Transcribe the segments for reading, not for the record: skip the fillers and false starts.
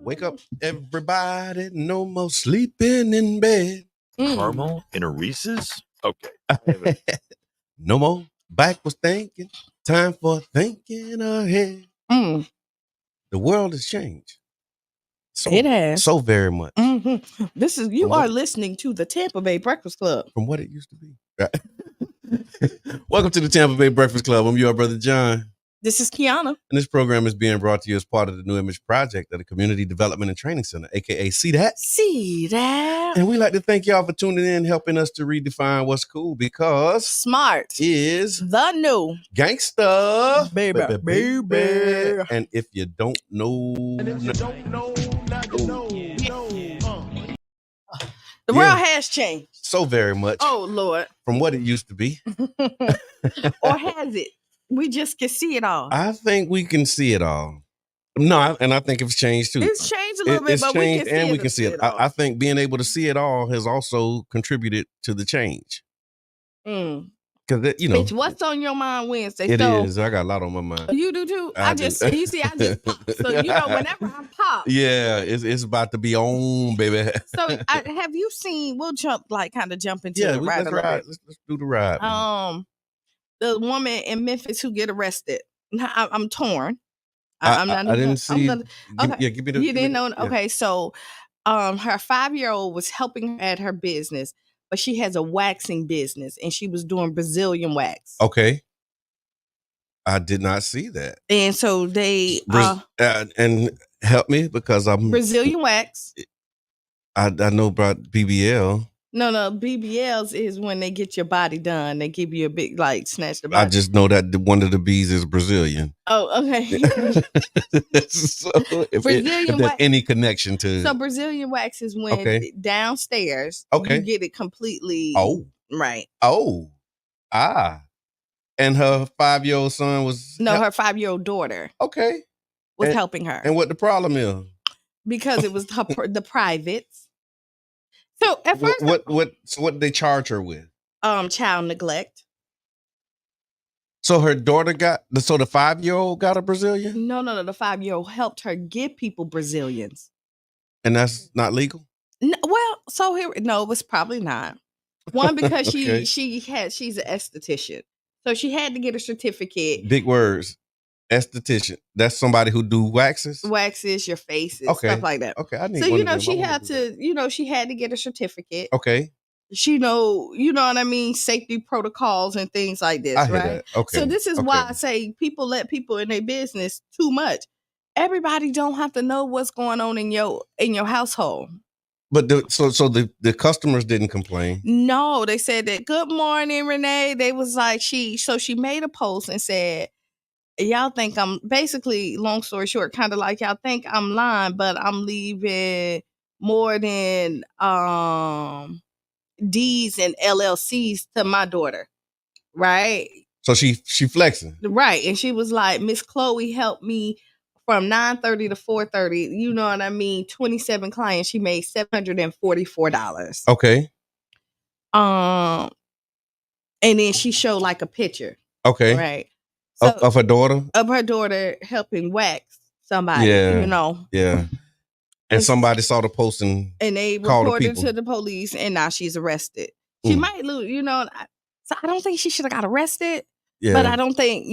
Wake up, everybody. No more sleeping in bed. Caramel in a Reese's? Okay. No more backwards thinking. Time for thinking ahead. The world has changed. It has. So very much. This is you are listening to the Tampa Bay Breakfast Club. From what it used to be. Welcome to the Tampa Bay Breakfast Club. I'm your brother John. This is Kiana. And this program is being brought to you as part of the New Image Project at the Community Development and Training Center, aka See That. See That. And we like to thank y'all for tuning in, helping us to redefine what's cool, because smart is the new gangsta, baby. And if you don't know, the world has changed so very much. Oh Lord, from what it used to be, or has it? We just can see it all. I think we can see it all. No, and I think it's changed too. It's changed a little bit, but we can see it. I think being able to see it all has also contributed to the change. Because Bitch, what's on your mind Wednesday? It is. I got a lot on my mind. You do too. I just pop. So whenever I pop, yeah, it's about to be on, baby. So have you seen? We'll jump into the ride. Let's do the ride. The woman in Memphis who get arrested. I'm torn. I didn't see. Okay. Give me the. You didn't know. Yeah. Okay, so her 5-year-old was helping her at her business, but she has a waxing business, and she was doing Brazilian wax. Okay. I did not see that. And so they and help me because I'm Brazilian wax. I know about BBL. No, BBLs is when they get your body done. They give you a big, snatch the body. I just know that one of the B's is Brazilian. Oh, okay. So if there's any connection to... So Brazilian wax is when downstairs, you get it completely... Oh. Right. Oh. Ah. And her 5-year-old son was... No, her 5-year-old daughter. Okay. Was helping her. And what the problem is? Because it was the privates. So at first, what did they charge her with? Child neglect. So her daughter the 5-year-old got a Brazilian? No. The 5-year-old helped her give people Brazilians. And that's not legal? No, it was probably not. One, because she's an esthetician. So she had to get a certificate. Big words. Esthetician. That's somebody who do waxes? Waxes, your faces, stuff like that. Okay, I need she had to, she had to get a certificate. Okay. She what I mean, safety protocols and things like this, right? That. Okay. So this is why I say people let people in their business too much. Everybody don't have to know what's going on in your household. But the customers didn't complain. No, they said that, good morning, Renee. They was like, she made a post and said, y'all think I'm basically, long story short, kind of like y'all think I'm lying, but I'm leaving more than D's and LLCs to my daughter, right? So she flexing, right? And she was like, Miss Chloe helped me from 9:30 to 4:30. You know what I mean? 27 clients. She made $744. Okay. And then she showed a picture. Okay. Right. So, of her daughter? Of her daughter helping wax somebody, Yeah. And somebody saw the post and they reported to the police, and now she's arrested. She might lose, so I don't think she should have got arrested. Yeah. But I don't think,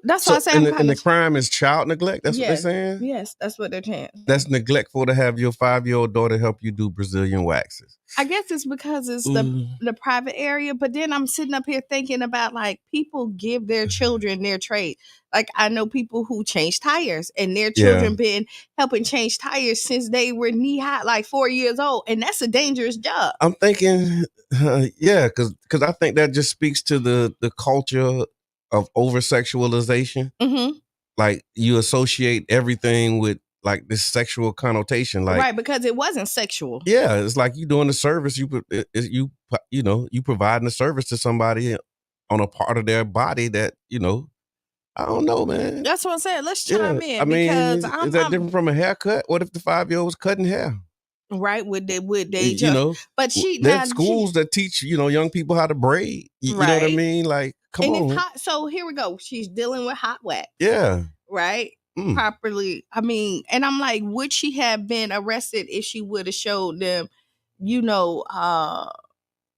that's what I say. And the crime is child neglect? That's what they're saying? Yes, that's what they're saying. That's neglectful to have your 5-year-old daughter help you do Brazilian waxes. I guess it's because it's the private area, but then I'm sitting up here thinking about people give their children their trade. I know people who change tires, and their children been helping change tires since they were knee high, 4 years old, and that's a dangerous job. I'm thinking, because I think that just speaks to the culture of over sexualization. Mm-hmm. You associate everything with this sexual connotation, right? Because it wasn't sexual. Yeah, it's like you doing a service. You providing a service to somebody on a part of their body that I don't know, man. That's what I'm saying. Let's chime in. I mean, is that different from a haircut? What if the 5-year-old was cutting hair? Right? Would they? But there's schools that teach young people how to braid. You know what I mean? Come on. It's hot. So here we go. She's dealing with hot wax. Yeah. Right. properly. I mean, and I'm like, would she have been arrested if she would have showed them, you know,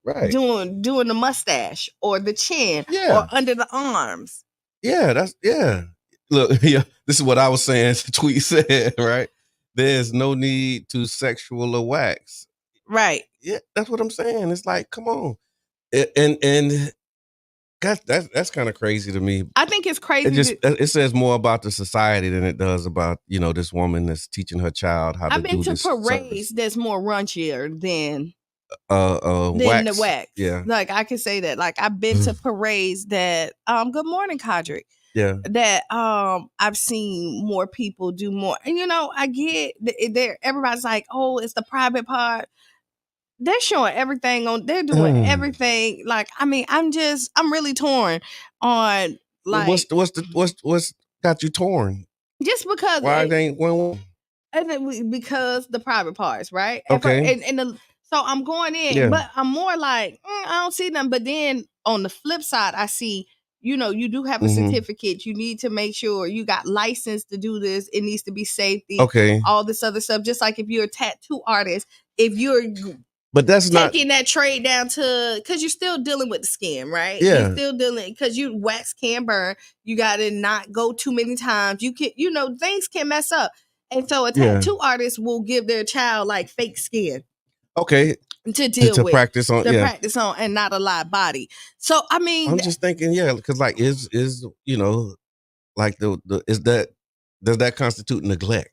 right, doing the mustache or the chin or under the arms? Yeah, Look, yeah, this is what I was saying. The tweet said, right? There's no need to sexual a wax. Right. Yeah, that's what I'm saying. It's like, come on. And that's kind of crazy to me. I think it's crazy. It says more about the society than it does about, this woman that's teaching her child how to do this. I've been to parades that's more raunchier than wax. the wax. Yeah. Like I can say that. Like I've been to parades that good morning, Cadric. Yeah. That I've seen more people do more. And I get there everybody's like, oh, it's the private part. They're showing everything on. They're doing everything. Like, I mean, I'm really torn on like. What's got you torn? Just because why it ain't one? And then because the private parts, right? Okay. So I'm going in, but I'm more like I don't see them. But then on the flip side, I see. You do have a certificate. You need to make sure you got license to do this. It needs to be safety. Okay. All this other stuff. Just like if you're a tattoo artist, if you're but that's taking that trade down to because you're still dealing with the skin, right? Yeah. You're still dealing because you wax can burn. You got to not go too many times. You can, things can mess up, and so a tattoo artist will give their child like fake skin. Okay. To deal with practice on, practice on, and not a live body. So I mean, I'm just thinking, because like is like the is that does that constitute neglect?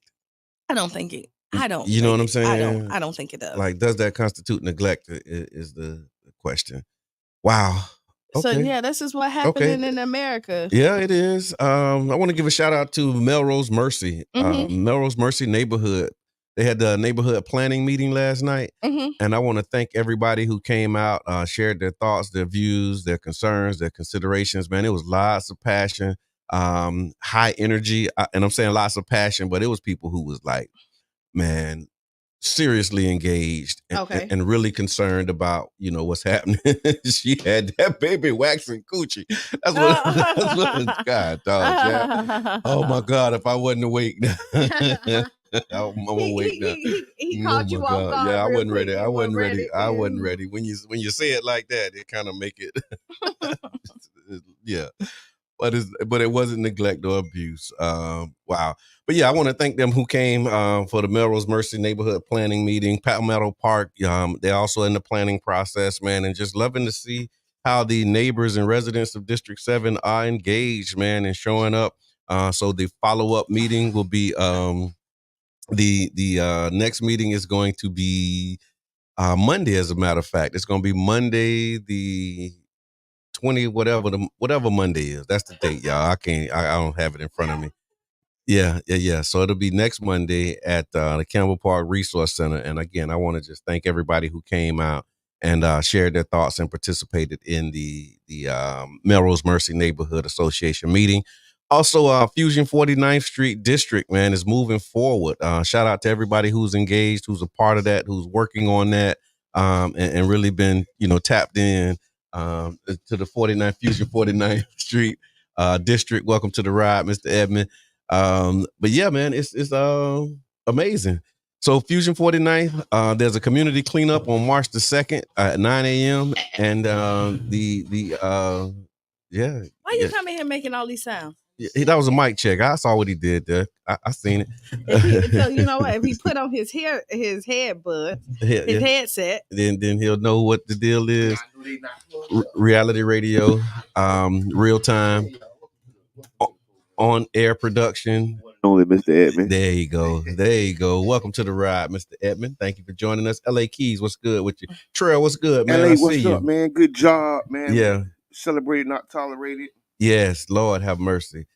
I don't think it. I don't. You know what I'm saying? I don't think it does. Like, does that constitute neglect? Is the question. Wow. Okay. So yeah, this is what happening in America. Yeah, it is. I want to give a shout out to Melrose Mercy, Melrose Mercy neighborhood. They had the neighborhood planning meeting last night, and I want to thank everybody who came out, shared their thoughts, their views, their concerns, their considerations. Man, it was lots of passion, high energy, and I'm saying lots of passion, but it was people who was like, man, seriously engaged and really concerned about what's happening. She had that baby waxing coochie. That's what God, dog. Yeah. Oh my God, if I wasn't awake now. I'm awake now. He called you off guard. Yeah, I wasn't ready. I wasn't ready. I wasn't ready. When you say it like that, it kind of make it. Yeah. But it wasn't neglect or abuse. Wow. But yeah, I want to thank them who came for the Melrose Mercy neighborhood planning meeting. Palmetto Park, they're also in the planning process, man, and just loving to see how the neighbors and residents of District 7 are engaged, man, and showing up. So the follow-up meeting will be the next meeting is going to be Monday, as a matter of fact. It's going to be Monday, the 20 whatever Monday is. That's the date, y'all. I don't have it in front of me. Yeah. So it'll be next Monday at the Campbell Park Resource Center. And again, I want to just thank everybody who came out and shared their thoughts and participated in the Melrose Mercy Neighborhood Association meeting. Also, Fusion 49th Street District, man, is moving forward. Shout out to everybody who's engaged, who's a part of that, who's working on that, and really been, tapped in to the Fusion 49th Street District. Welcome to the ride, Mr. Edmond. But yeah, man, it's amazing. So Fusion 49th, there's a community cleanup on March the 2nd at 9 a.m. And yeah. Why you coming here making all these sounds? Yeah, that was a mic check. I saw what he did there. I seen it. So you know what? If he put on his headbud, his headset, then he'll know what the deal is. Reality radio, real time, on air production. Only Mr. Edmond. There you go. Welcome to the ride, Mr. Edmond. Thank you for joining us. LA Keys, what's good with you? Trail, what's good, man? LA, what's up, man? Good job, man. Yeah. Celebrated, not tolerated. Yes, Lord have mercy.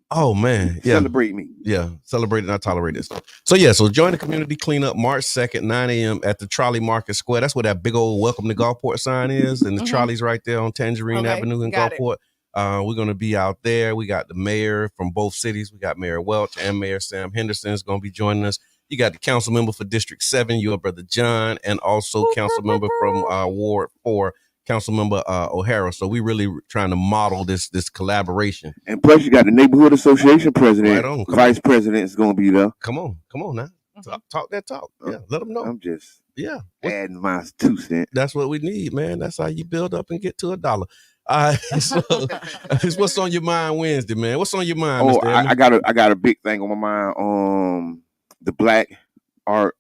Oh man, yeah. Celebrate me. Yeah, celebrate it, not tolerate it. So join the community cleanup March 2nd, 9 a.m. at the Trolley Market Square. That's where that big old welcome to Gulfport sign is, and the trolley's right there on Tangerine Avenue in Gulfport. We're gonna be out there. We got the mayor from both cities. We got Mayor Welch and Mayor Sam Henderson is gonna be joining us. You got the council member for District 7, your brother John, and also council member from Ward 4, Councilmember O'Hara. So we really trying to model this collaboration. And plus, you got the neighborhood association president, Right on. vice president is going to be there. Come on now. Talk that talk. Yeah, let them know. I'm just adding my 2 cents. That's what we need, man. That's how you build up and get to $1. So what's on your mind Wednesday, man? What's on your mind, Mr. I got a big thing on my mind. The Black Art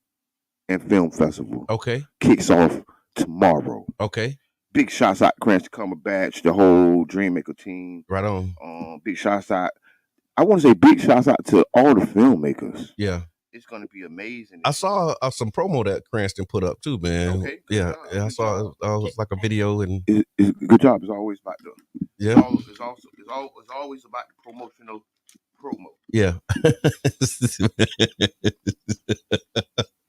and Film Festival. Okay. Kicks off tomorrow. Okay. Big shots out to Cranston Cumberbatch, the whole Dreammaker team. Right on. Big shots out. I want to say big shots out to all the filmmakers. Yeah. It's going to be amazing. I saw some promo that Cranston put up too, man. Okay. Yeah. I saw it was like a video and it's good job. It's always about it's always about the promotional promo. Yeah.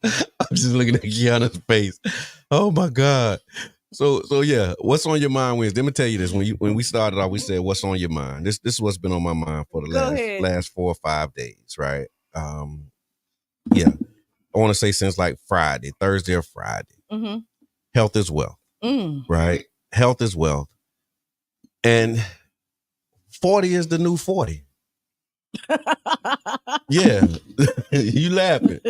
I'm just looking at Kiana's face. Oh my God. So yeah, what's on your mind Wednesday? Let me tell you this. When we started off, we said, what's on your mind? This is what's been on my mind for the last 4 or 5 days, right? Yeah. I want to say since like Thursday or Friday. Mm-hmm. Health is wealth. Right? Health is wealth. And 40 is the new 40. Yeah. You laughing.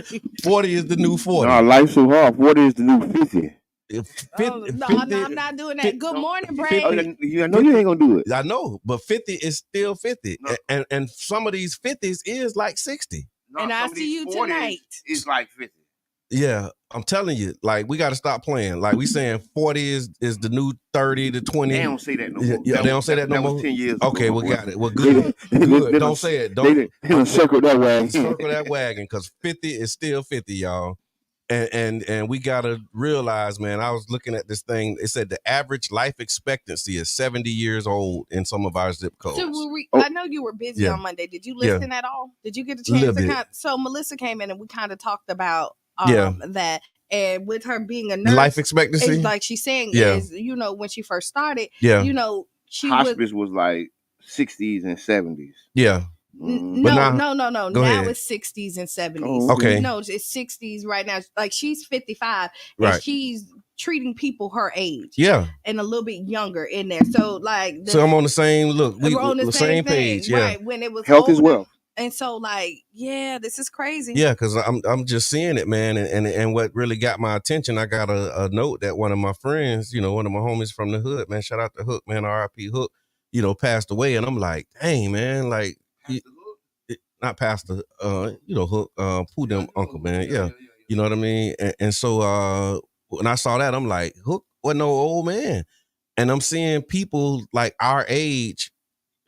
40 is the new 40. No, life's so hard. 40 is the new 50. 50, no, I'm not doing that. Good morning, Brain. I know you ain't gonna do it. I know, but 50 is still 50. No. And some of these 50s is like 60. No, and I see you tonight. It's like 50. Yeah, I'm telling you, like we got to stop playing. Like we saying 40 is the new 30 to 20. They don't say that no more. Yeah, they don't say that no more. That was 10 years ago. Okay, we got it. Well, good. Good. Don't say it. Don't circle that wagon. Circle that wagon because 50 is still 50, y'all. And we gotta realize, man, I was looking at this thing. It said the average life expectancy is 70 years old in some of our zip codes. So I know you were busy on Monday. Did you listen at all? Did you get a chance to so Melissa came in and we kind of talked about that. And with her being a nurse, life expectancy, like she's saying, is when she first started, she hospice was like 60s and 70s. Yeah. No. Now it's 60s and 70s. Oh, okay. No, it's 60s right now. Like she's 55 and she's treating people her age. Yeah. And a little bit younger in there. So like so I'm on the same we're on the same page. Yeah. Right. When it was health as well. And so like, this is crazy. Yeah, because I'm just seeing it, man. And what really got my attention, I got a note that one of my friends, one of my homies from the hood, man, shout out to Hook, man, R.I.P. Hook, passed away. And I'm like, dang, man, like not Pastor, Hook, Pooh them uncle, man. Yeah. You know what I mean? And so when I saw that, I'm like, Hook wasn't no old man. And I'm seeing people like our age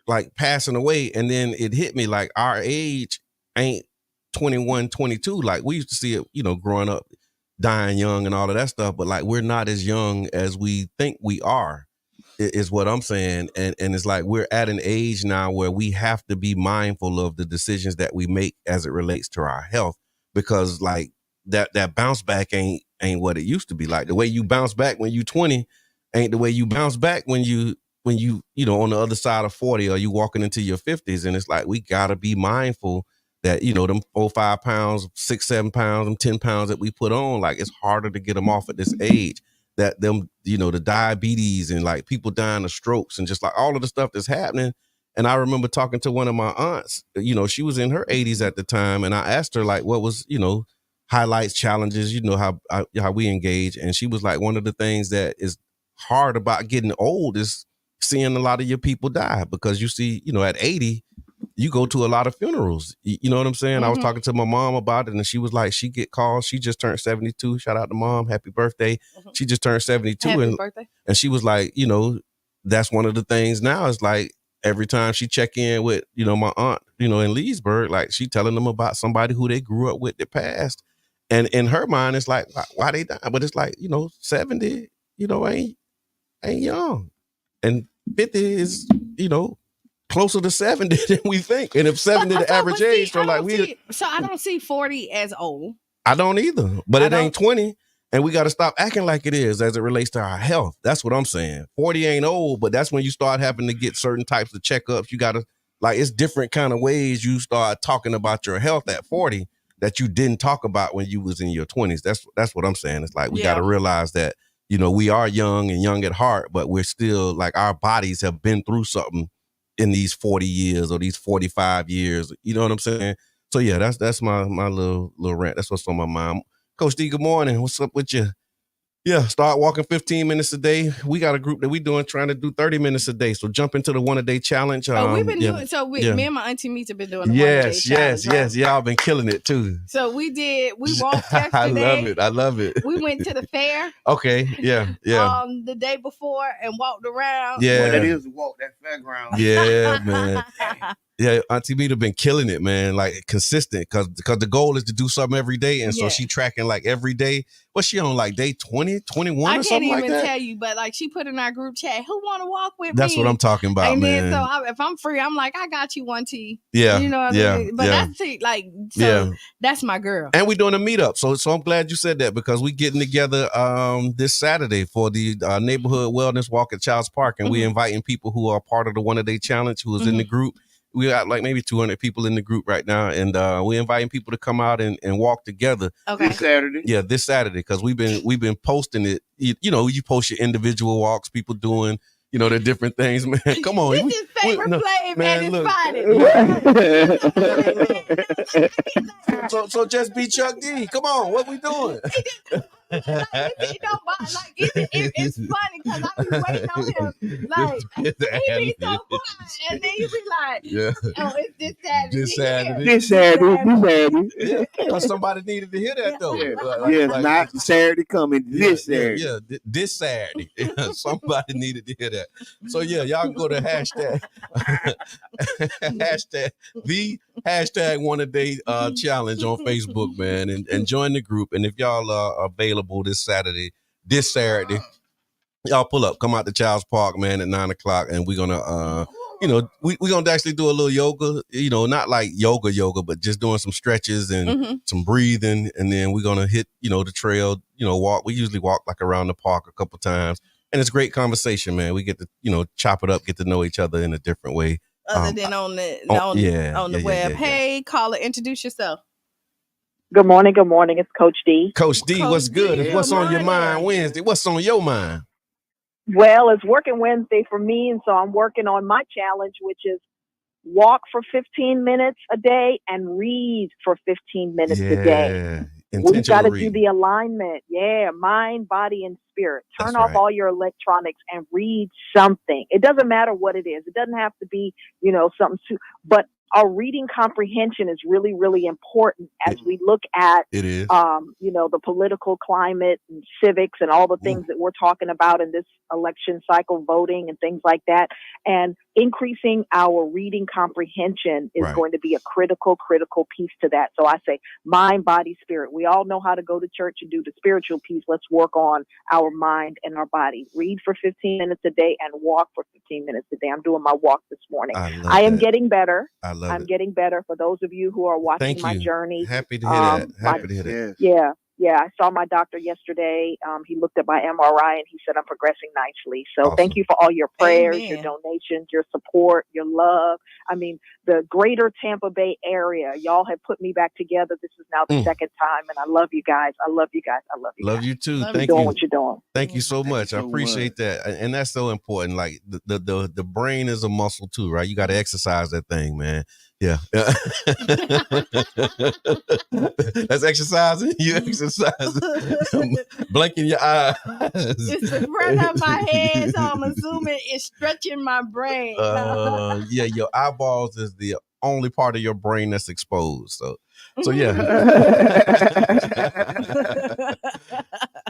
like passing away, and then it hit me like our age ain't 21, 22. Like we used to see it, growing up, dying young and all of that stuff, but like we're not as young as we think we are, is what I'm saying. And it's like we're at an age now where we have to be mindful of the decisions that we make as it relates to our health, because like that bounce back ain't what it used to be. Like the way you bounce back when you 20 ain't the way you bounce back when you on the other side of 40 or you walking into your 50s. And it's like we gotta be mindful that them 4, 5 pounds, 6, 7 pounds, them 10 pounds that we put on, like it's harder to get them off at this age. That them the diabetes and like people dying of strokes and just like all of the stuff that's happening. And I remember talking to one of my aunts, she was in her 80s at the time, and I asked her like what was highlights, challenges, how we engage, and she was like, one of the things that is hard about getting old is seeing a lot of your people die, because you see, at 80, you go to a lot of funerals. You know what I'm saying? Mm-hmm. I was talking to my mom about it, and she was like, she get calls. She just turned 72. Shout out to Mom. Happy birthday. Mm-hmm. She just turned 72. Happy birthday. And she was like, that's one of the things now is like every time she check in with, my aunt, in Leesburg, like she telling them about somebody who they grew up with that passed. And in her mind, it's like, why they die? But it's like, 70, ain't young. And 50 is, closer to 70 than we think. And if 70 the average age, so like so I don't see 40 as old. I don't either. But it ain't 20. And we got to stop acting like it is as it relates to our health. That's what I'm saying. 40 ain't old, but that's when you start having to get certain types of checkups. You got to, like, it's different kind of ways you start talking about your health at 40 that you didn't talk about when you was in your 20s. That's what I'm saying. It's like we got to realize that, we are young and young at heart, but we're still like our bodies have been through something in these 40 years or these 45 years. You know what I'm saying? So yeah, that's my little rant. That's what's on my mind. Coach D, good morning. What's up with you? Yeah, start walking 15 minutes a day. We got a group that we doing trying to do 30 minutes a day. So jump into the 1-a-day challenge. We've been doing me and my auntie Meets have been doing the 1-a-day challenge. Yes. Y'all been killing it too. So we walked yesterday. I love it. We went to the fair. Okay, yeah. The day before and walked around. Yeah. Well, that is to walk that fairground. Yeah, man. Yeah, Auntie Mita been killing it, man. Like consistent, because the goal is to do something every day, and so she tracking like every day. What's she on, like day 20, 21 or something like that? I can't even tell you, but like she put in our group chat, who want to walk with me? That's what I'm talking about, and man. And then so if I'm free, I'm like, I got you, Auntie. Yeah, you know what I mean? But that's my girl. And we're doing a meetup, so I'm glad you said that, because we getting together this Saturday for the neighborhood wellness walk at Childs Park, and we inviting people who are part of the 1-a-day challenge who is in the group. We got like maybe 200 people in the group right now, and we're inviting people to come out and walk together. Okay. This Saturday. Yeah, this Saturday, because we've been posting it. You post your individual walks, people doing the different things. Man, come on. This is favorite Flav, man. It's spotted. So just be Chuck D. Come on, what we doing? It's funny because I be waiting on him. Like he be so quiet, and then you be like, "Oh, it's this Saturday." This Saturday. Yeah, because somebody needed to hear that though. Not Saturday coming. This Saturday. Yeah, this Saturday. Somebody needed to hear that. So yeah, y'all can go to hashtag the #1-a-day challenge on Facebook, man, and join the group. And if y'all are available this Saturday, y'all pull up, come out to Childs Park, man, at 9:00, and we're gonna we're gonna actually do a little yoga, not like yoga, but just doing some stretches and some breathing, and then we're gonna hit the trail, walk. We usually walk like around the park a couple times, and it's great conversation, man. We get to chop it up, get to know each other in a different way, other than on the web. Hey, caller, introduce yourself. Good morning. It's Coach D. Coach D, what's good? What's on your mind Wednesday? What's on your mind? Well, it's working Wednesday for me, and so I'm working on my challenge, which is walk for 15 minutes a day and read for 15 minutes a day. We've got to do the alignment. Yeah, mind, body, and spirit. Turn off all your electronics and read something. It doesn't matter what it is. It doesn't have to be, something, but our reading comprehension is really, really important as we look at, the political climate and civics and all the things that we're talking about in this election cycle, voting and things like that. And increasing our reading comprehension is going to be a critical piece to that. So I say mind, body, spirit. We all know how to go to church and do the spiritual piece. Let's work on our mind and our body. Read for 15 minutes a day and walk for 15 minutes a day. I'm doing my walk this morning. I am getting better. I'm getting better. For those of you who are watching my journey. Happy to hear that. Yeah. I saw my doctor yesterday. He looked at my MRI and he said I'm progressing nicely. So Thank you for all your prayers, your donations, your support, your love. I mean, the greater Tampa Bay area, y'all have put me back together. This is now the second time, and I love you guys. Love you too. Thank you. Doing what you're doing. Thank you so much. I appreciate that. And that's so important. Like the brain is a muscle too, right? You got to exercise that thing, man. Yeah. That's exercising. You exercising. Blinking your eyes. It's the front of my head, so I'm assuming it's stretching my brain. Your eyeballs is the only part of your brain that's exposed. So yeah.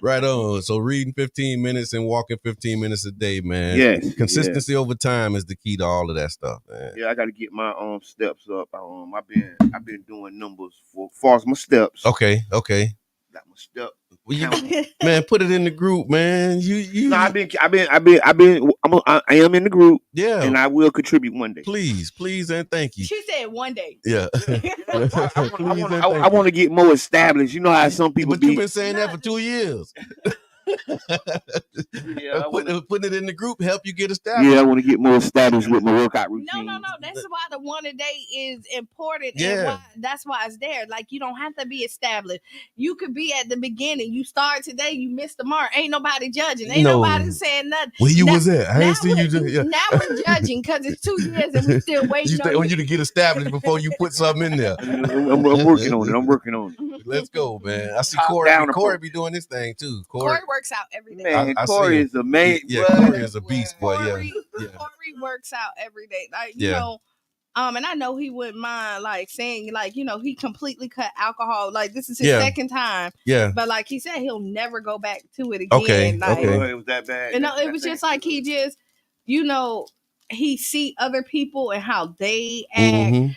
Right on. So reading 15 minutes and walking 15 minutes a day, man. Yes. Consistency over time is the key to all of that stuff, man. Yeah, I got to get my steps up. I've been doing numbers for far as my steps. Okay. Got my step. Man, put it in the group, man. No, I am in the group. Yeah. And I will contribute one day. Please, and thank you. She said one day. Yeah. I want to get more established. You know how some people But you've been saying that for 2 years. Yeah, putting it in the group help you get established. Yeah, I want to get more established with my workout routine. No. That's why the one a day is important, Yeah. and that's why it's there. Like, you don't have to be established. You could be at the beginning. You start today, you missed the mark. Ain't nobody judging. Ain't nobody saying nothing. Where you was at? I ain't seen you. Now we're judging because it's 2 years and we still waiting on you to get established before you put something in there. I'm working on it. Let's go, man. I see Corey be doing this thing too. Corey works out every day. Man, Corey is amazing. Yeah, Corey is a beast, boy. Corey works out every day. Like, you know, and I know he wouldn't mind like saying, like, you know, he completely cut alcohol. Like, this is his second time. Yeah. But like he said, he'll never go back to it again. Okay. Like, it was that bad. You know, it was just like he just, you know, he see other people and how they act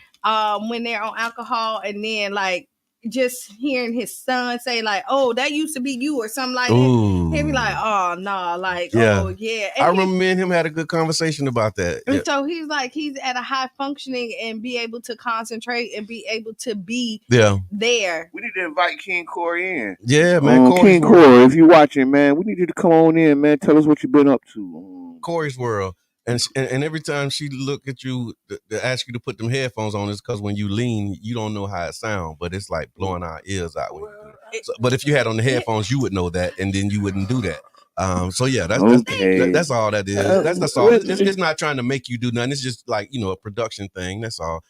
when they're on alcohol, and then like just hearing his son say like, "Oh, that used to be you," or something like that. He'd be like, "Oh no," like, "Oh yeah." And I remember me and him had a good conversation about that. And so he's like, he's at a high functioning and be able to concentrate and be able to be there. We need to invite King Corey in. Yeah, man. King Corey, if you're watching, man, we need you to come on in, man. Tell us what you've been up to. Corey's World. And every time she look at you to ask you to put them headphones on, is because when you lean, you don't know how it sounds, but it's like blowing our ears out. When you do it. So, but if you had on the headphones, you would know that, and then you wouldn't do that. So yeah, that's all that is. That's all. It's not trying to make you do nothing. It's just like, you know, a production thing. That's all.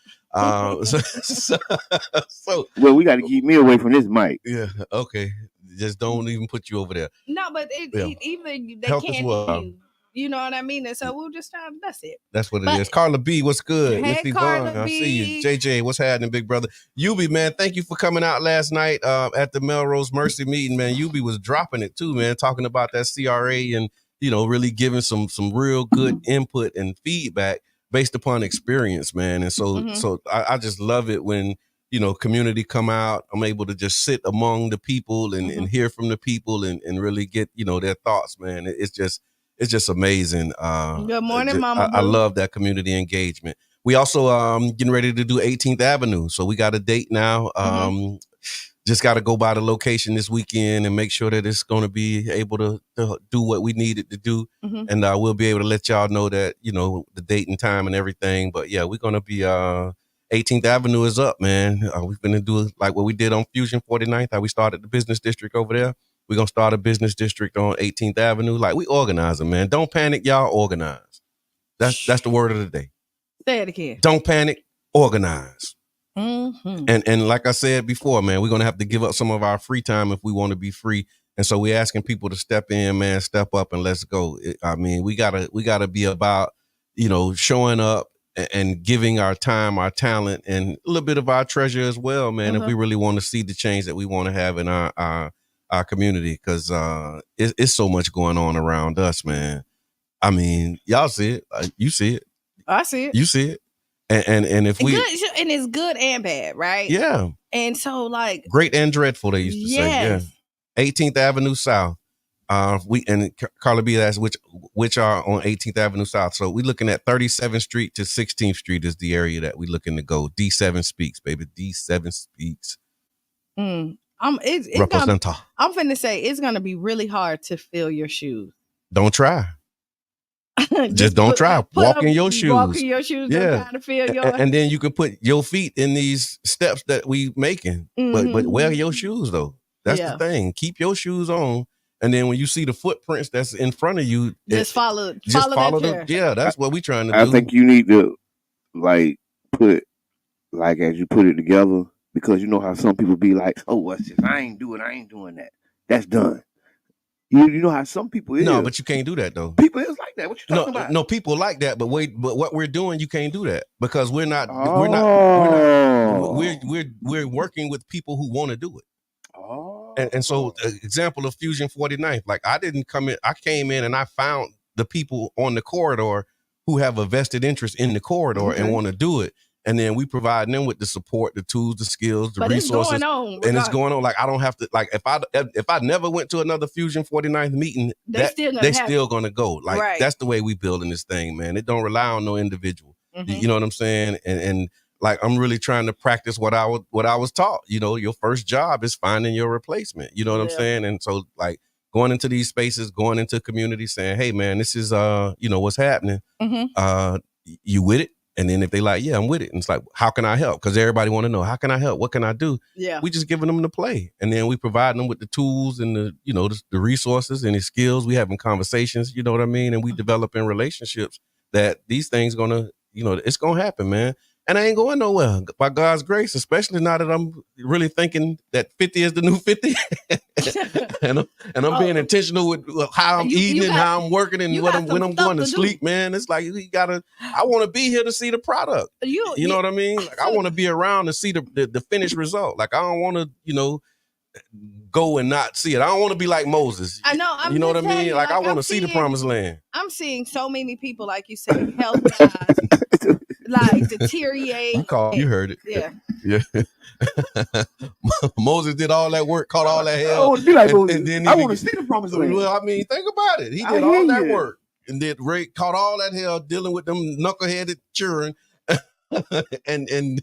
So well, we got to keep me away from this mic. Yeah. Okay. Just don't even put you over there. No, but even they can't hear you. You know what I mean? And so we'll just that's it. That's what it is. Carla B, what's good? Hey, Carla B. I see you. JJ, what's happening, big brother? Yubi, man, thank you for coming out last night at the Melrose Mercy meeting, man. Yubi was dropping it too, man, talking about that CRA and, you know, really giving some real good input and feedback based upon experience, man. And so I just love it when, you know, community come out. I'm able to just sit among the people and hear from the people and really get, you know, their thoughts, man. It's just amazing. Good morning, Mama. I love that community engagement. We also getting ready to do 18th Avenue. So we got a date now. Just got to go by the location this weekend and make sure that it's going to be able to do what we need it to do. And we'll be able to let y'all know that, you know, the date and time and everything. But yeah, we're going to be 18th Avenue is up, man. We're going to do like what we did on Fusion 49th, how we started the business district over there. We're going to start a business district on 18th Avenue. Like, we organizing, man. Don't panic, y'all. Organize. That's the word of the day. Say it again. Don't panic. Organize. And like I said before, man, we're going to have to give up some of our free time if we want to be free. And so we're asking people to step in, man, step up and let's go. I mean, we gotta be about, you know, showing up and giving our time, our talent, and a little bit of our treasure as well, man, if we really want to see the change that we want to have in our community, because it's so much going on around us, man. I mean, y'all see it. You see it. I see it. You see it. And if we... And it's good and bad, right? Yeah. And so, like... Great and dreadful, they used to say. Yeah. 18th Avenue South. Carla B asked which are on 18th Avenue South. So we're looking at 37th Street to 16th Street is the area that we're looking to go. D7 speaks, baby. D7 speaks. I'm finna say it's gonna be really hard to fill your shoes. Don't try. Just don't try. Walk in your shoes. Walk in your shoes. Yeah. Don't try to feel your. And then you can put your feet in these steps that we making. But wear your shoes though. That's the thing. Keep your shoes on. And then when you see the footprints that's in front of you, follow them. Yeah, that's what we trying to do. I think you need to put as you put it together. Because you know how some people be like, oh, what's this? I ain't doing that. That's done. You know how some people is. No, but you can't do that though. People is like that. What you talking about? No, people like that, but what we're doing, you can't do that because we're working with people who want to do it. Oh. And so example of Fusion 49th, like I came in and I found the people on the corridor who have a vested interest in the corridor and want to do it. And then we provide them with the support, the tools, the skills, the resources. It's going on. Like I don't have to. Like if I never went to another Fusion 49th meeting, they still gonna go. Like that's the way we building this thing, man. It don't rely on no individual. You know what I'm saying? And like I'm really trying to practice what I was taught. You know, your first job is finding your replacement. You know what I'm saying? And so like going into these spaces, going into communities, saying, "Hey, man, this is what's happening. You with it?" And then if they like, "Yeah, I'm with it," and it's like, "How can I help?" Because everybody want to know, how can I help? What can I do? Yeah, we just giving them the play, and then we provide them with the tools and the resources and the skills. We having conversations, you know what I mean, and we developing relationships that these things gonna, it's gonna happen, man. And I ain't going nowhere by God's grace, especially now that I'm really thinking that 50 is the new 50. and I'm being intentional with how I'm eating and how I'm working and when I'm going to sleep, man. It's like I want to be here to see the product. You know what I mean? Like I want to be around to see the finished result. Like I don't want to, go and not see it. I don't want to be like Moses. I know. You know what I mean? Like I want to see the promised land. I'm seeing so many people, like you said, health wise, like deteriorate. You heard it. Yeah. Moses did all that work, caught all that hell. I want to be like Moses. And then I want to see the promised land. Well, I mean, think about it. He did all that work and caught all that hell dealing with them knuckleheaded children. and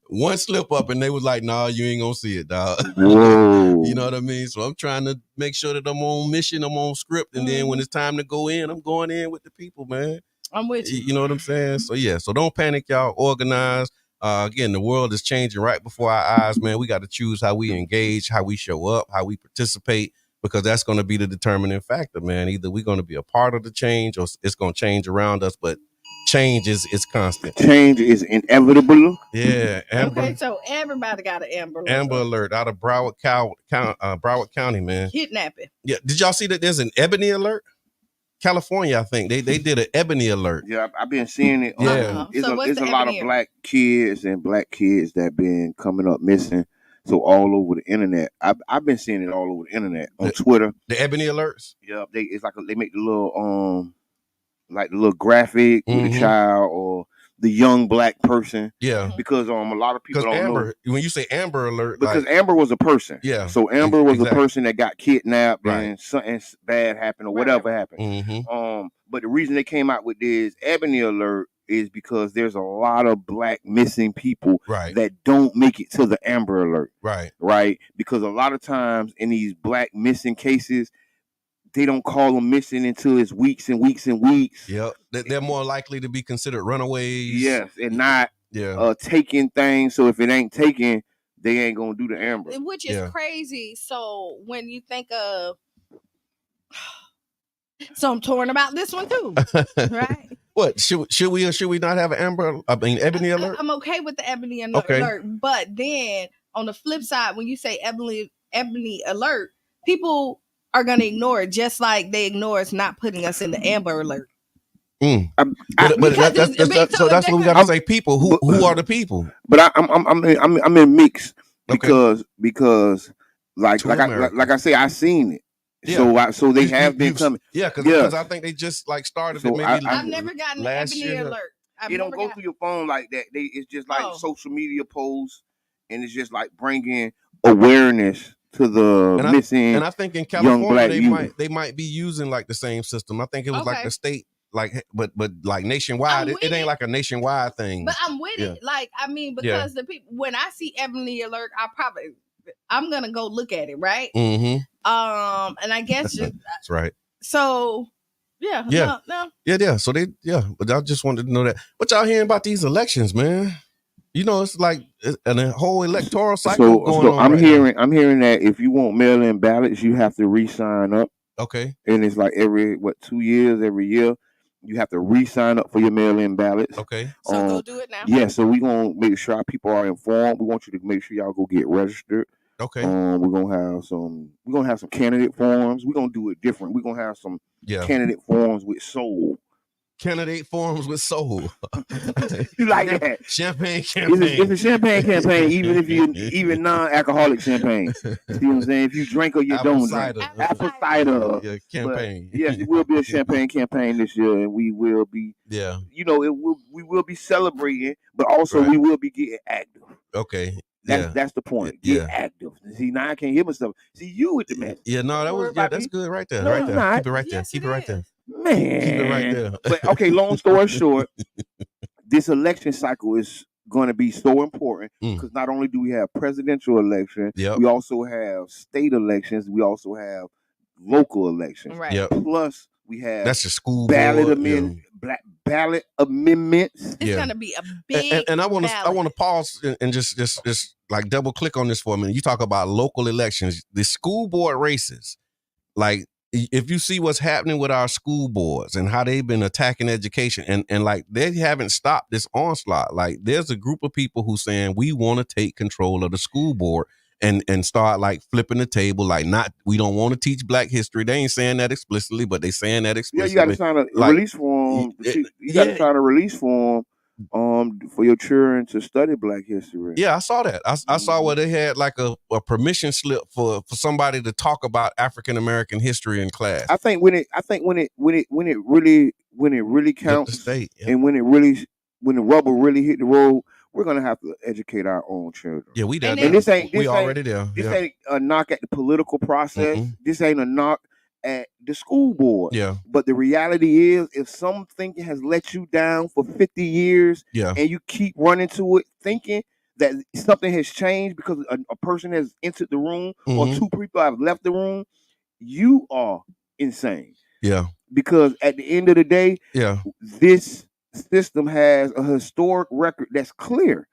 one slip up and they was like, "Nah, you ain't gonna see it, dog." You know what I mean? So I'm trying to make sure that I'm on mission, I'm on script, and then when it's time to go in, I'm going in with the people, man. I'm with you. You know what I'm saying? So yeah, so don't panic, y'all. Organize. Again, the world is changing right before our eyes, man. We got to choose how we engage, how we show up, how we participate, because that's going to be the determining factor, man. Either we're going to be a part of the change or it's going to change around us, but change is constant. Change is inevitable. Yeah. Amber, okay, so everybody got an Amber Alert. Amber Alert out of Broward County, man. Kidnapping. Yeah. Did y'all see that there's an Ebony Alert? California, I think they did an Ebony Alert. Yeah, I've been seeing it. Yeah, it's a lot of black kids that been coming up missing. So all over the internet, I've been seeing it all over the internet on Twitter. The Ebony Alerts. Yeah, it's like they make the little like the little graphic with the child or the young black person. Yeah, because a lot of people don't know. When you say Amber Alert, because Amber was a person. Yeah, so Amber was a person that got kidnapped and something bad happened or whatever happened. But the reason they came out with this Ebony Alert is because there's a lot of black missing people that don't make it to the Amber Alert. Right. Because a lot of times in these black missing cases, they don't call them missing until it's weeks and weeks and weeks. Yep. They're more likely to be considered runaways. Yes, and not taking things. So if it ain't taken, they ain't gonna do the Amber. Which is crazy. So when you think of, so I'm torn about this one too, right? What should we or should we not have an Ebony Alert? I'm okay with the Ebony Alert, but then on the flip side, when you say Ebony Alert, people are going to ignore it, just like they ignore us not putting us in the Amber Alert. So that's what we got to say. People who are the people? But I'm in mix because like I say, I seen it. Yeah. So they have been coming. Yeah, because I think they just like started it. Maybe I've never gotten an Ebony Alert. It don't go through your phone like that. It's just like social media posts, and it's just like bringing awareness to the missing. And I think in California they might be using like the same system. I think it was like the state, like but like nationwide. It ain't like a nationwide thing. But I'm with it. Like I mean, because the people, when I see Ebony Alert, I'm gonna go look at it, right? And I guess that's right. So no. So but I just wanted to know that. What y'all hearing about these elections, man? You know, it's like a whole electoral cycle going on. I'm hearing that if you want mail-in ballots, you have to re-sign up. Okay. And it's like every 2 years, every year, you have to re-sign up for your mail-in ballots. Okay. So go do it now. Yeah, so we're gonna make sure our people are informed. We want you to make sure y'all go get registered. Okay. We're gonna have some candidate forms. We're gonna do it different. We're gonna have some candidate forms with soul. Candidate forms with soul. You like that? Champagne campaign. It's a champagne campaign, even non-alcoholic champagne. See what I'm saying? If you drink or you don't drink. Apple cider. Yeah, campaign. Yes, it will be a champagne campaign this year, and we will be. Yeah. We will be celebrating, but also we will be getting active. Okay. That's the point. Get active. See, now I can't hear myself. See, you with the man. Yeah, no, that's good right there. Right there. Keep it right there. Keep it right there. Man. Keep it right there. But okay, long story short, this election cycle is going to be so important because not only do we have presidential elections, we also have state elections. We also have local elections. Right. Yep. Plus, we have That's your school ballot board. ballot amendments. It's gonna be a big and I want to pause and just like double click on this for a minute. You talk about local elections, the school board races. Like, if you see what's happening with our school boards and how they've been attacking education, and like they haven't stopped this onslaught. Like, there's a group of people who saying we want to take control of the school board and start like flipping the table. Like, we don't want to teach Black history. They ain't saying that explicitly, but they saying that explicitly. Yeah, you got to sign a release form. You got to sign a release form for your children to study Black history. Yeah, I saw that. I saw where they had like a permission slip for somebody to talk about African American history in class. I think when it really counts, the state, and when the rubber really hit the road, we're gonna have to educate our own children. Yeah, we done. And this ain't already there. This ain't a knock at the political process. This ain't a knock at the school board. Yeah. But the reality is, if something has let you down for 50 years, and you keep running to it thinking that something has changed because a person has entered the room or two people have left the room, you are insane. Yeah. Because at the end of the day, this system has a historic record that's clear.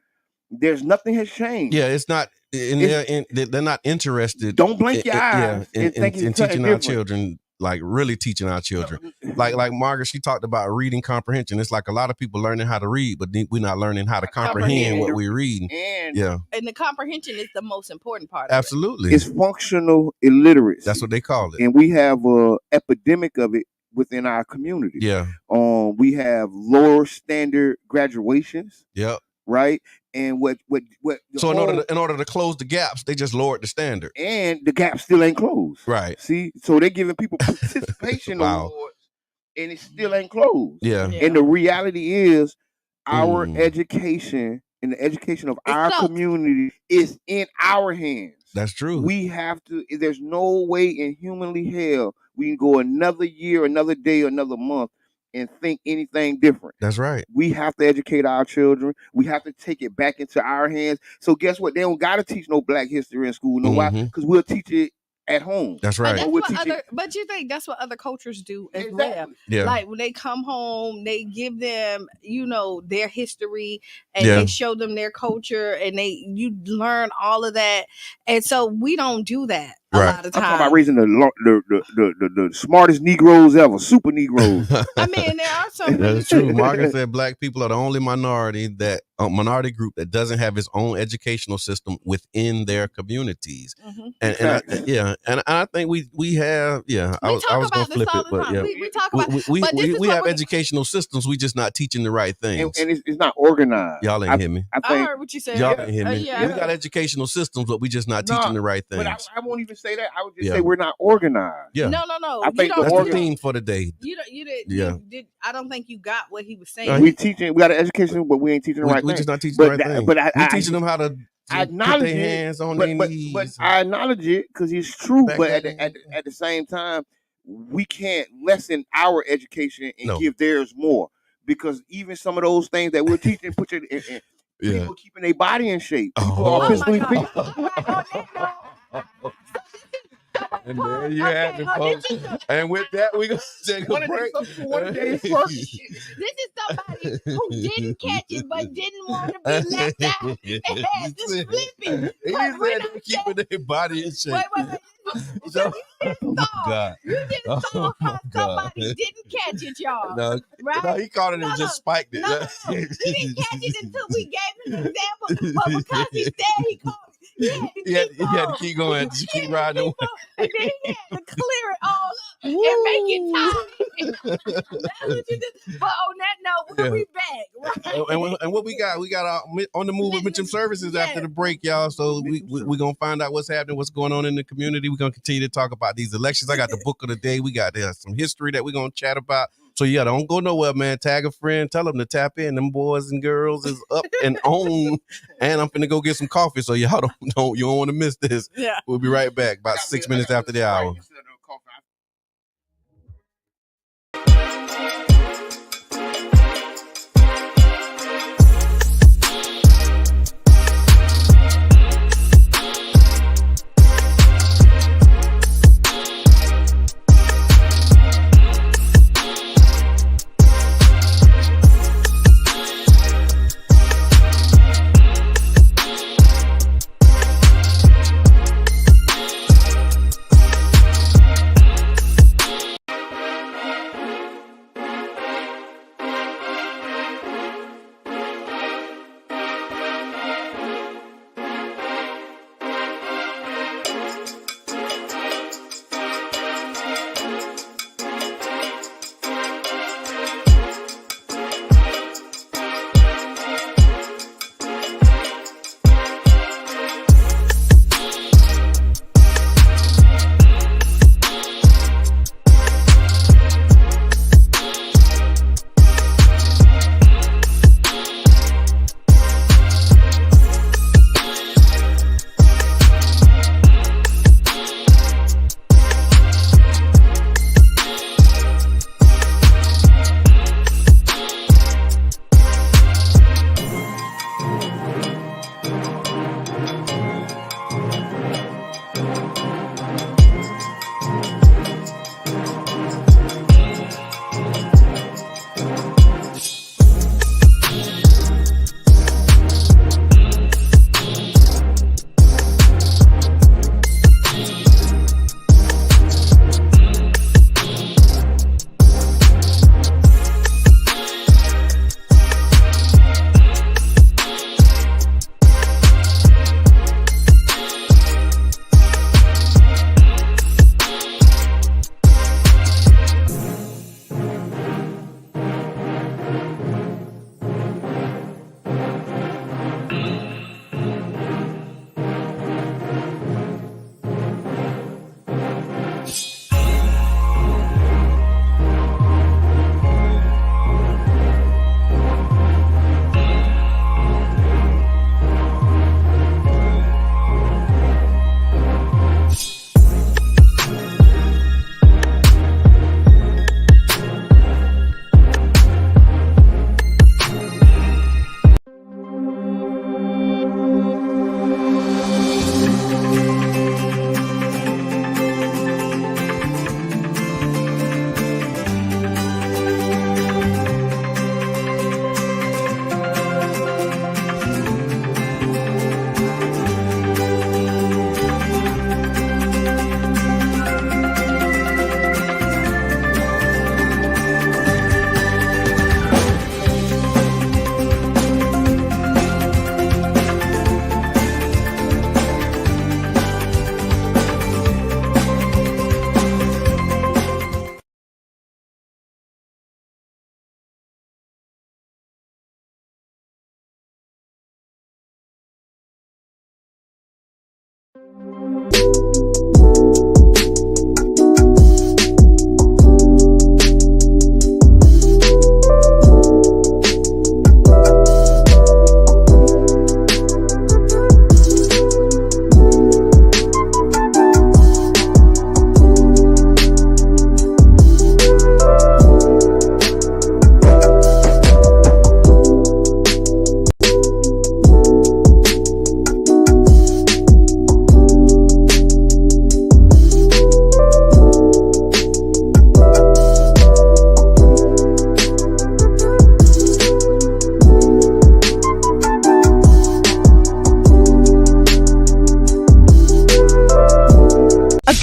There's nothing has changed. Yeah, it's not. They're not interested. Don't blink your eyes in teaching our children, like really teaching our children. Like Margaret, she talked about reading comprehension. It's like a lot of people learning how to read, but we're not learning how to comprehend what we're reading. And the comprehension is the most important part. Absolutely, it's functional illiteracy. That's what they call it, and we have an epidemic of it within our community. Yeah, we have lower standard graduations. Yep. Right. And what so in order to close the gaps, they just lowered the standard, and the gap still ain't closed. Right. See, so they're giving people participation awards, and it still ain't closed. Yeah. And the reality is, our education and the education of our community is in our hands. That's true. We have to. There's no way in humanly hell we can go another year, another day, another month and think anything different. That's right. We have to educate our children. We have to take it back into our hands. So guess what? They don't got to teach no Black history in school. No, why? Because we'll teach it at home. That's right. But you think that's what other cultures do as well. Yeah. Like when they come home, they give them, their history and they show them their culture and you learn all of that. And so we don't do that a lot of times. I'm talking about raising the smartest Negroes ever, super Negroes. I mean, there are some. That's true. Margaret said Black people are the only minority group that doesn't have its own educational system within their communities. And I think we have. I was going to flip it, but we talk about. We have educational systems. We just not teaching the right things, and it's not organized. Y'all ain't hear me. I heard what you said. Y'all ain't hear me. We got educational systems, but we just not teaching the right things. But I won't even say that. I would just say we're not organized. Yeah. No. I think that's the theme for the day. You did. I don't think you got what he was saying. We got an education, but we ain't teaching the right thing. We just not teaching the right thing. But we're teaching them how to acknowledge put their hands on their knees. But I acknowledge it because it's true. But at the same time, we can't lessen our education and give theirs more, because even some of those things that we're teaching, people keeping their body in shape. People are physically fit. And there you have it, folks. And with that, we're going to take a break. This is somebody who didn't catch it but didn't want to be left out and had to flip it. He said keeping their body in shape. Wait. So you just saw how somebody didn't catch it, y'all. No, he caught it and just spiked it. He didn't catch it until we gave him an example, but because he said he caught it, he had to keep going. Just keep riding. And then he had to clear it all up and make it tight. That's what you did. But on that note, we'll be back. And what we got on the move with Mitchum Services after the break, y'all. So we're going to find out what's happening, what's going on in the community. We're going to continue to talk about these elections. I got the book of the day. We got some history that we're going to chat about. So don't go nowhere, man. Tag a friend. Tell them to tap in. Them boys and girls is up and on. And I'm finna go get some coffee. So y'all you don't want to miss this. Yeah. We'll be right back about 6 minutes after the hour.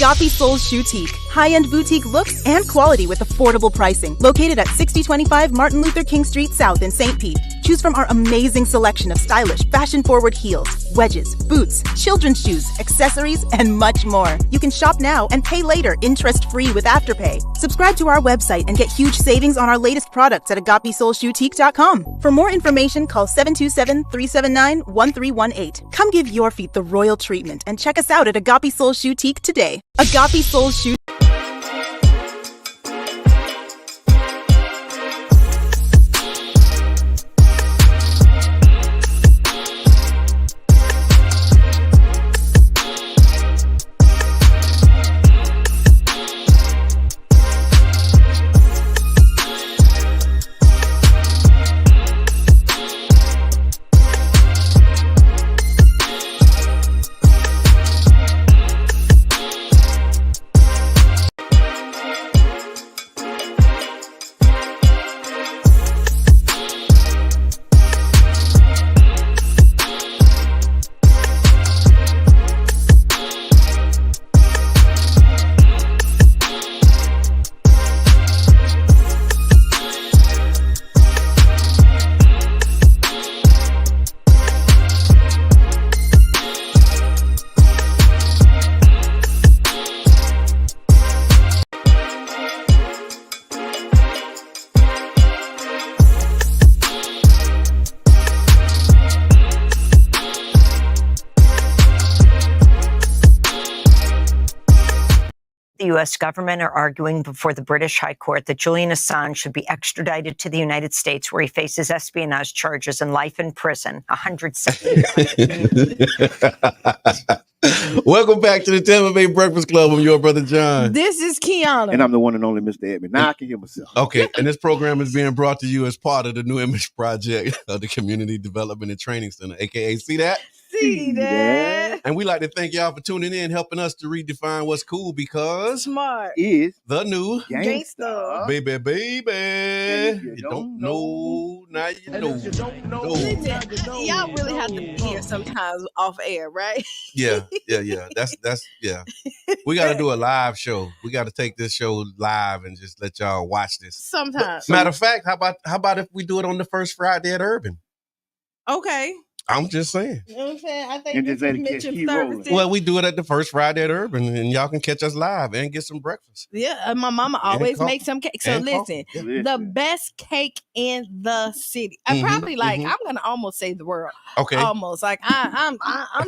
Agape Soul Boutique. High-end boutique looks and quality with affordable pricing. Located at 6025 Martin Luther King Street South in St. Pete. Choose from our amazing selection of stylish, fashion-forward heels, wedges, boots, children's shoes, accessories, and much more. You can shop now and pay later, interest-free with Afterpay. Subscribe to our website and get huge savings on our latest products at agapesoulboutique.com. For more information, call 727-379-1318. Come give your feet the royal treatment and check us out at Agape Soul Boutique today. Agape Soul Boutique. The U.S. government are arguing before the British High Court that Julian Assange should be extradited to the United States, where he faces espionage charges and life in prison. 170. Welcome back to the Tampa Bay Breakfast Club. I'm your brother John. This is Kiana. And I'm the one and only Mr. Edmund. Now I can hear myself. Okay, and this program is being brought to you as part of the New Image Project of the Community Development and Training Center, aka See That? See that? And we like to thank y'all for tuning in, helping us to redefine what's cool, because smart is the new gangsta. Baby. If you You don't know, now you know. Y'all really have to be here sometimes off air, right? Yeah. That's yeah. We got to do a live show. We got to take this show live and just let y'all watch this. Sometimes. Matter of fact, how about if we do it on the first Friday at Urban? Okay. I'm just saying. You know what I'm saying? I think And just let it mentioned keep services. Well, we do it at the first Friday at Urban, and y'all can catch us live and get some breakfast. Yeah, my mama always coffee. makes some cake. So And listen, coffee. the best cake in the city. I probably I'm gonna almost say the world. Okay. Almost like I'm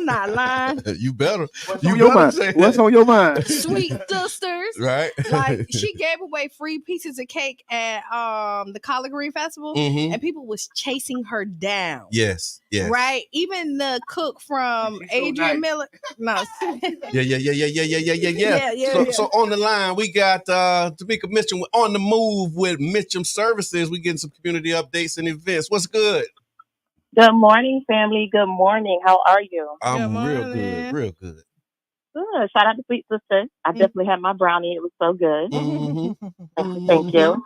not lying. You better. What's on your mind? What's on your mind? Sweet sisters. Right. Like she gave away free pieces of cake at the Collard Green Festival, and people was chasing her down. Yes. Right. Even the cook from Adrian Miller. No. Yeah. So on the line, we got Tamika Mitchell on the move with Mitchum Services. We getting some community updates and events. What's good? Good morning, family. Good morning. How are you? I'm real good. Good. Shout out to Sweet Sister. I definitely had my brownie. It was so good. Thank you.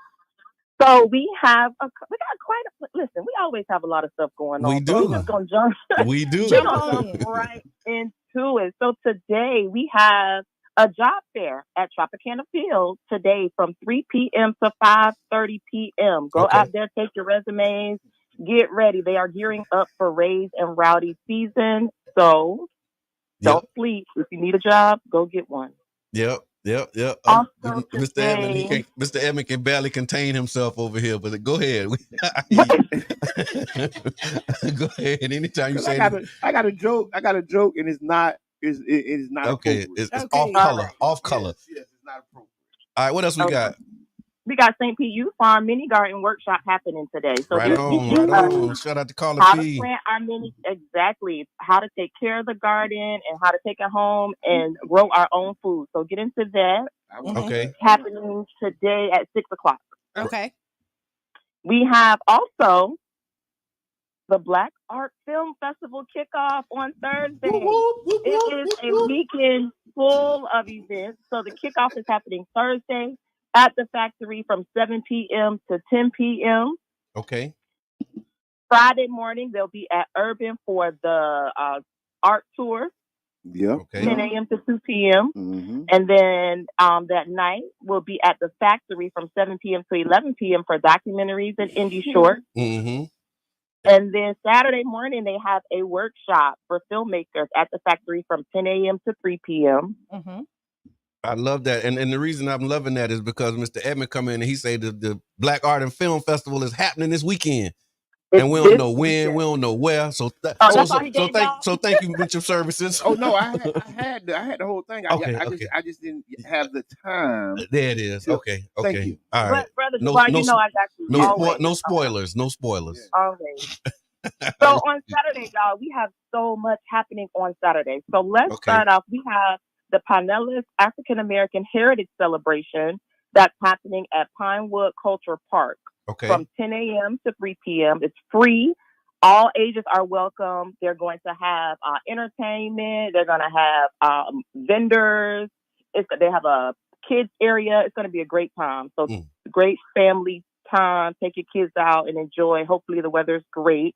So we got quite listen, we always have a lot of stuff going on. We do. So we're just gonna jump. We do. We're gonna jump right into it. So today we have a job fair at Tropicana Field today from 3 p.m. to 5:30 p.m. Go out there, take your resumes, get ready. They are gearing up for Raise and Rowdy season. So don't sleep. If you need a job, go get one. Yep. Mr. Edmund can barely contain himself over here, but go ahead. Go ahead. Anytime you say I got a joke, and it's not okay. It's off color. Yes, it's not appropriate. All right, what else we got? We got St. P. Youth Farm Mini Garden Workshop happening today. So right on. Shout out to Carla P. How to plant our mini, exactly. How to take care of the garden and how to take it home and grow our own food. So get into that. Okay. Happening today at 6:00. Okay. We have also the Black Art Film Festival kickoff on Thursday. It is a weekend full of events. So the kickoff is happening Thursday at the factory from 7 p.m. to 10 p.m. Okay. Friday morning, they'll be at Urban for the art tour. Yeah. Okay. 10 a.m. to 2 p.m. Mm-hmm. And then that night we'll be at the factory from 7 p.m. to 11 p.m. for documentaries and indie shorts. Mm-hmm. And then Saturday morning they have a workshop for filmmakers at the factory from 10 a.m. to 3 p.m. Mm-hmm. I love that. And the reason I'm loving that is because Mr. Edmond come in and he say the Black Art and Film Festival is happening this weekend. And we don't know when, we don't know where. So thank you, Mitchell Services. Oh no, I had the whole thing. I just didn't have the time. There it is. Okay. Thank you. All right. Brother Javon, you know I got you. No spoilers. No spoilers. Always. So on Saturday, y'all, we have so much happening on Saturday. So let's start off. We have the Pinellas African American Heritage Celebration that's happening at Pinewood Culture Park from 10 a.m. to 3 p.m. It's free. All ages are welcome. They're going to have entertainment. They're going to have vendors. They have a kids area. It's going to be a great time. So great family time. Take your kids out and enjoy. Hopefully the weather's great.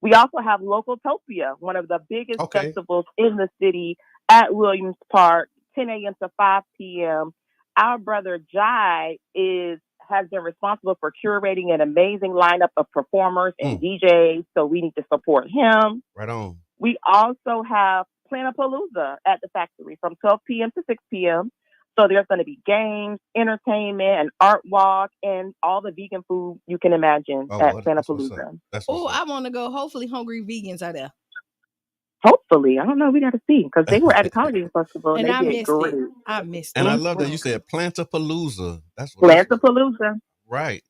We also have Localtopia, one of the biggest festivals in the city at Williams Park, 10 a.m. to 5 p.m. Our brother Jai has been responsible for curating an amazing lineup of performers and DJs, so we need to support him. Right on. We also have Planapalooza at the factory from 12 p.m. to 6 p.m. So there's going to be games, entertainment, an art walk, and all the vegan food you can imagine at Planapalooza. I want to go. Hopefully hungry vegans are there. Hopefully. I don't know. We got to see because they were at the Comedy Festival and I they missed great. it. I missed it. And I love that you said Plantapalooza. That's what Plantapalooza. Right.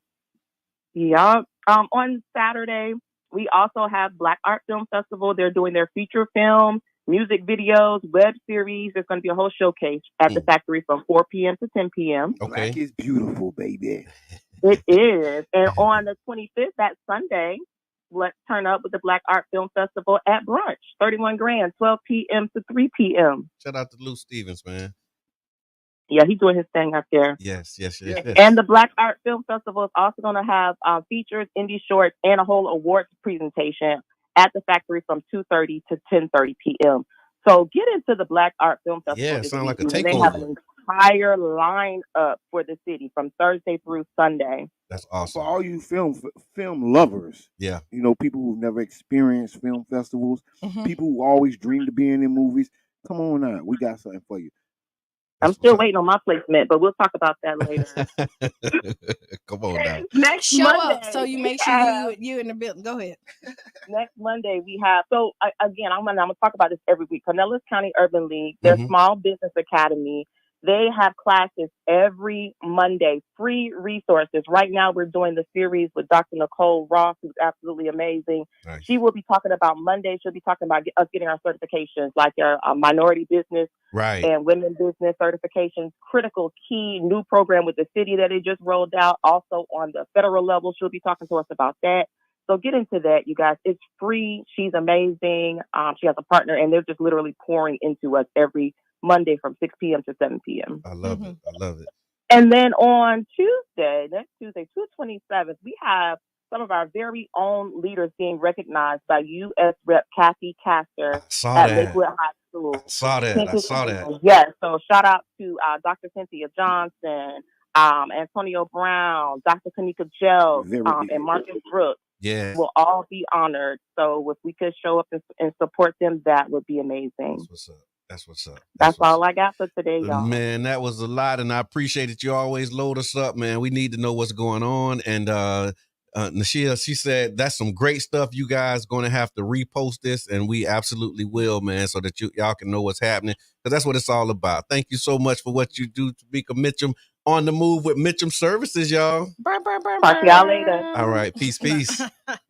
Yeah. On Saturday, we also have Black Art Film Festival. They're doing their feature film, music videos, web series. There's going to be a whole showcase at the factory from 4 p.m. to 10 p.m. Okay. Black is beautiful, baby. It is. And on the 25th, that Sunday, let's turn up with the Black Art Film Festival at brunch, 31 Grand, 12 p.m. to 3 p.m. Shout out to Lou Stevens, man. Yeah, he's doing his thing up there. Yes. And the Black Art Film Festival is also going to have features, indie shorts, and a whole awards presentation at the factory from 2:30 to 10:30 p.m. So get into the Black Art Film Festival. Yeah, it sounds like a takeover. They have an entire lineup for the city from Thursday through Sunday. That's awesome. For all you film lovers, yeah, you know, people who've never experienced film festivals, people who always dreamed of being in movies, come on out. We got something for you. I'm still waiting on my placement, but we'll talk about that later. Come on now. Next Show Monday, up so you make sure you in the building. Go ahead. Next Monday we have. So again, I'm gonna talk about this every week. Pinellas County Urban League, their Small Business Academy. They have classes every Monday, free resources. Right now, we're doing the series with Dr. Nicole Ross, who's absolutely amazing. Nice. She will be talking about Monday. She'll be talking about us getting our certifications, like our minority business and women business certifications. Critical key new program with the city that they just rolled out. Also on the federal level, she'll be talking to us about that. So get into that, you guys. It's free. She's amazing. She has a partner, and they're just literally pouring into us every Monday from 6 p.m. to 7 p.m. I love it. I love it. And then on next Tuesday, 27th, we have some of our very own leaders being recognized by U.S. Rep. Kathy Castor at Lakewood High School. I saw that. Yes. So shout out to Dr. Cynthia Johnson, Antonio Brown, Dr. Kanika Gell, and Marcus Brooks. Yeah, will all be honored. So if we could show up and support them, that would be amazing. That's what's up. That's all I got for today, y'all. Man, that was a lot, and I appreciate that you always load us up, man. We need to know what's going on. And Nashia, she said that's some great stuff. You guys going to have to repost this, and we absolutely will, man, so that y'all can know what's happening, because that's what it's all about. Thank you so much for what you do, Tamika Mitchum, on the move with Mitchum Services, y'all. Talk to y'all later. All right, peace.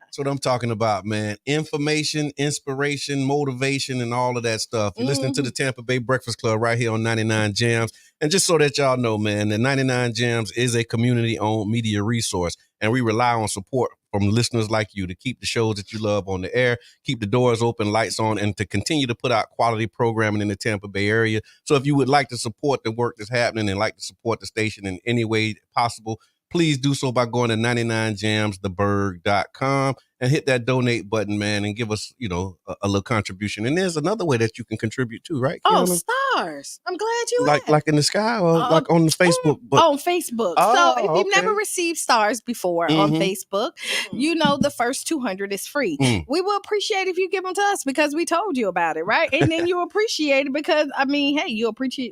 That's what I'm talking about, man. Information, inspiration, motivation, and all of that stuff. You're listening to the Tampa Bay Breakfast Club right here on 99 Jams. And just so that y'all know, man, the 99 Jams is a community-owned media resource, and we rely on support from listeners like you to keep the shows that you love on the air, keep the doors open, lights on, and to continue to put out quality programming in the Tampa Bay area. So if you would like to support the work that's happening and like to support the station in any way possible, please do so by going to 99jamstheberg.com and hit that donate button, man, and give us, a little contribution. And there's another way that you can contribute too, right, Kiana? Oh, stars. I'm glad you like in the sky or like on the Facebook. But on Facebook. So if you've never received stars before on Facebook, the first 200 is free. We will appreciate if you give them to us because we told you about it, right? And then you appreciate it because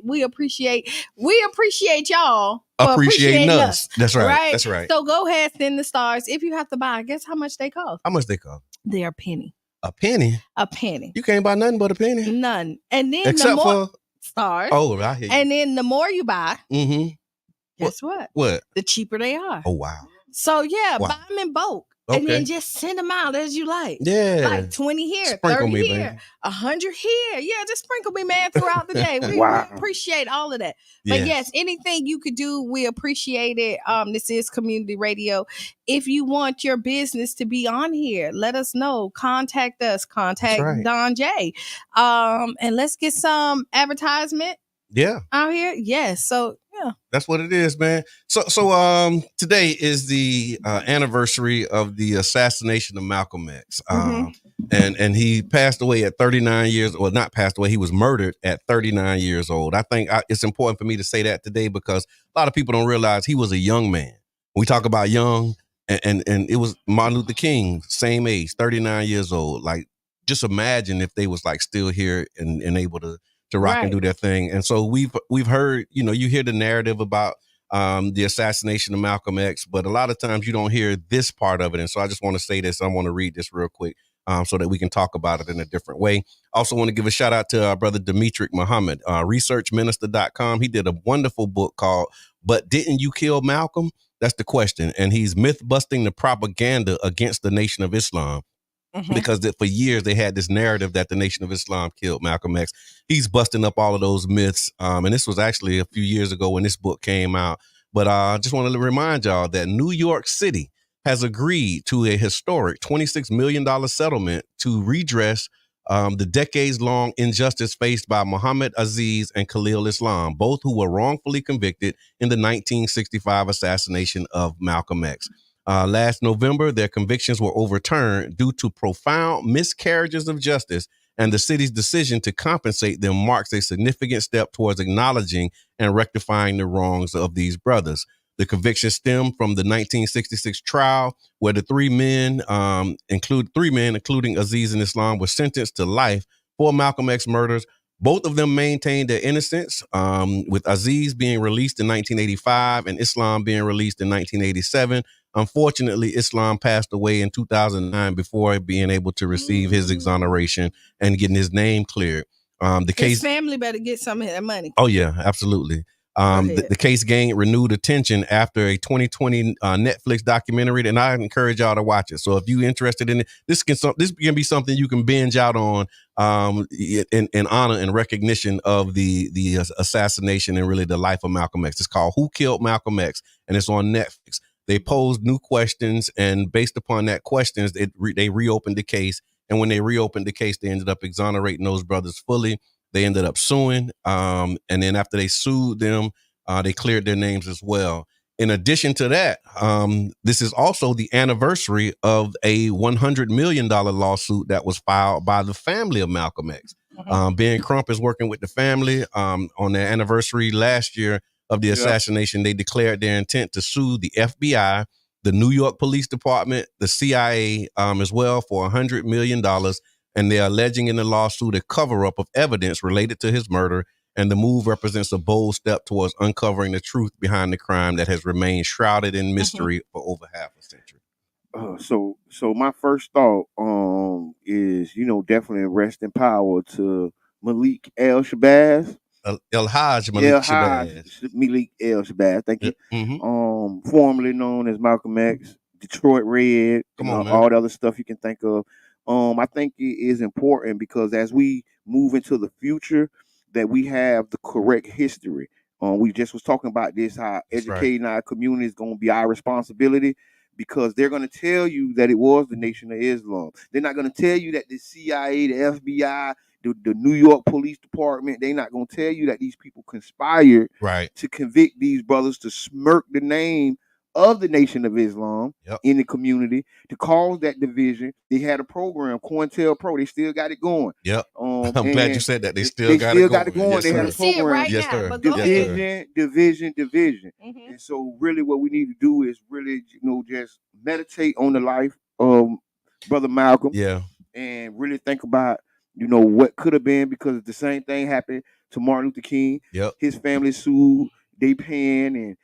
we appreciate y'all. Appreciating us. That's right. That's right. So go ahead, send the stars. If you have to buy, guess how much they cost? How much they cost? They're a penny. A penny? A penny. You can't buy nothing but a penny? None. And then except for stars. Oh, I hear you. And then the more you buy, guess what? What? The cheaper they are. Oh, wow. So buy them in bulk. Okay. And then just send them out as you like. Yeah. Like 20 here, sprinkle 30 me, here, baby. 100 here. Yeah, just sprinkle me, man, throughout the day. We appreciate all of that. But yes, anything you could do, we appreciate it. This is community radio. If you want your business to be on here, let us know. Contact us. Contact Don J. And let's get some advertisement. Yeah. Out here. Yes. So yeah. That's what it is, man. So today is the anniversary of the assassination of Malcolm X. And he passed away at 39 years, or not passed away, he was murdered at 39 years old. I think it's important for me to say that today because a lot of people don't realize he was a young man. We talk about young, and it was Martin Luther King, same age, 39 years old. Like, just imagine if they was like still here and able to rock and do their thing. And so we've heard, you hear the narrative about the assassination of Malcolm X, but a lot of times you don't hear this part of it. And so I just want to say this. I want to read this real quick so that we can talk about it in a different way. Also want to give a shout out to our brother Demetric Muhammad, researchminister.com. He did a wonderful book called But Didn't You Kill Malcolm? That's the question. And he's myth busting the propaganda against the Nation of Islam. Because for years they had this narrative that the Nation of Islam killed Malcolm X. He's busting up all of those myths. And this was actually a few years ago when this book came out. But I just want to remind y'all that New York City has agreed to a historic $26 million settlement to redress the decades-long injustice faced by Muhammad Aziz and Khalil Islam, both who were wrongfully convicted in the 1965 assassination of Malcolm X. Last November, their convictions were overturned due to profound miscarriages of justice, and the city's decision to compensate them marks a significant step towards acknowledging and rectifying the wrongs of these brothers. The convictions stem from the 1966 trial where the three men, including Aziz and Islam, were sentenced to life for Malcolm X murders. Both of them maintained their innocence, with Aziz being released in 1985 and Islam being released in 1987. Unfortunately, Islam passed away in 2009 before being able to receive his exoneration and getting his name cleared. His family better get some of that money. Oh, yeah, absolutely. The case gained renewed attention after a 2020 Netflix documentary, and I encourage y'all to watch it. So if you're interested in it, this can be something you can binge out on in honor and recognition of the assassination and really the life of Malcolm X. It's called Who Killed Malcolm X, and it's on Netflix. They posed new questions, and based upon that questions, they reopened the case. And when they reopened the case, they ended up exonerating those brothers fully. They ended up suing. And then after they sued them, they cleared their names as well. In addition to that, this is also the anniversary of a $100 million lawsuit that was filed by the family of Malcolm X. Ben Crump is working with the family on their anniversary last year of the assassination. They declared their intent to sue the FBI, the New York Police Department, the CIA as well for $100 million. And they're alleging in the lawsuit a cover-up of evidence related to his murder. And the move represents a bold step towards uncovering the truth behind the crime that has remained shrouded in mystery for over half a century. So my first thought is, definitely rest in power to Malik El-Shabazz. El-Hajj Malik Shabazz. Malik El-Shabazz, thank you. Formerly known as Malcolm X, Detroit Red, all the other stuff you can think of. I think it is important because as we move into the future, that we have the correct history. We just was talking about this, how educating our community is going to be our responsibility, because they're going to tell you that it was the Nation of Islam. They're not going to tell you that the CIA, the FBI, the New York Police Department, they're not going to tell you that these people conspired to convict these brothers to smirk the name of the Nation of Islam in the community to cause that division. They had a program, COINTELPRO. They still got it going. Yep. I'm glad you said that. They still got it going. Yes, they had a program. Right yes, now, sir. but go division. Mm-hmm. And so really what we need to do is really, just meditate on the life of Brother Malcolm. Yeah. And really think about, what could have been, because the same thing happened to Martin Luther King. Yep. His family sued, they paying and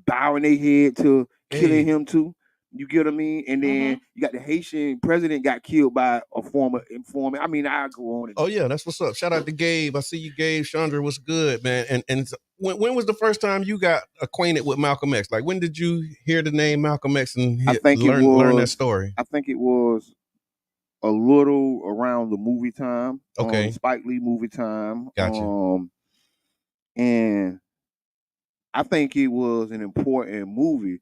bowing their head to killing him too. You get what I mean? And then you got the Haitian president got killed by a former informant. I mean, I go on. Oh yeah, that's what's up. Shout out to Gabe. I see you, Gabe. Chandra, what's good, man? And when was the first time you got acquainted with Malcolm X? Like, when did you hear the name Malcolm X and learn that story? I think it was a little around the movie time. Okay. Spike Lee movie time. Gotcha. And I think it was an important movie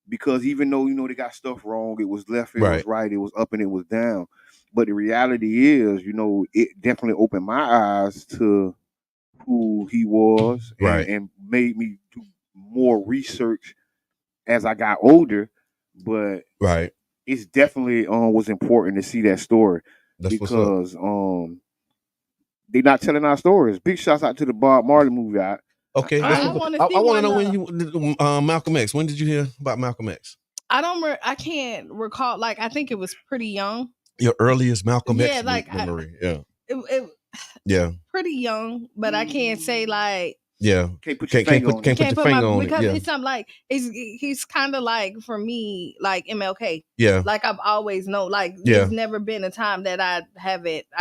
because even though, they got stuff wrong, it was left, it was right, it was up and it was down. But the reality is, it definitely opened my eyes to who he was and made me do more research as I got older. But it's definitely was important to see that story. That's because they're not telling our stories. Big shouts out to the Bob Marley movie. Okay, I want to know when you Malcolm X. When did you hear about Malcolm X? I can't recall. Like, I think it was pretty young. Your earliest Malcolm X memory. Yeah. Pretty young, but I can't say like. Yeah, can't put your finger on it because it's something like he's kind of like, for me, like MLK. Yeah, like I've always known. Like there's never been a time that I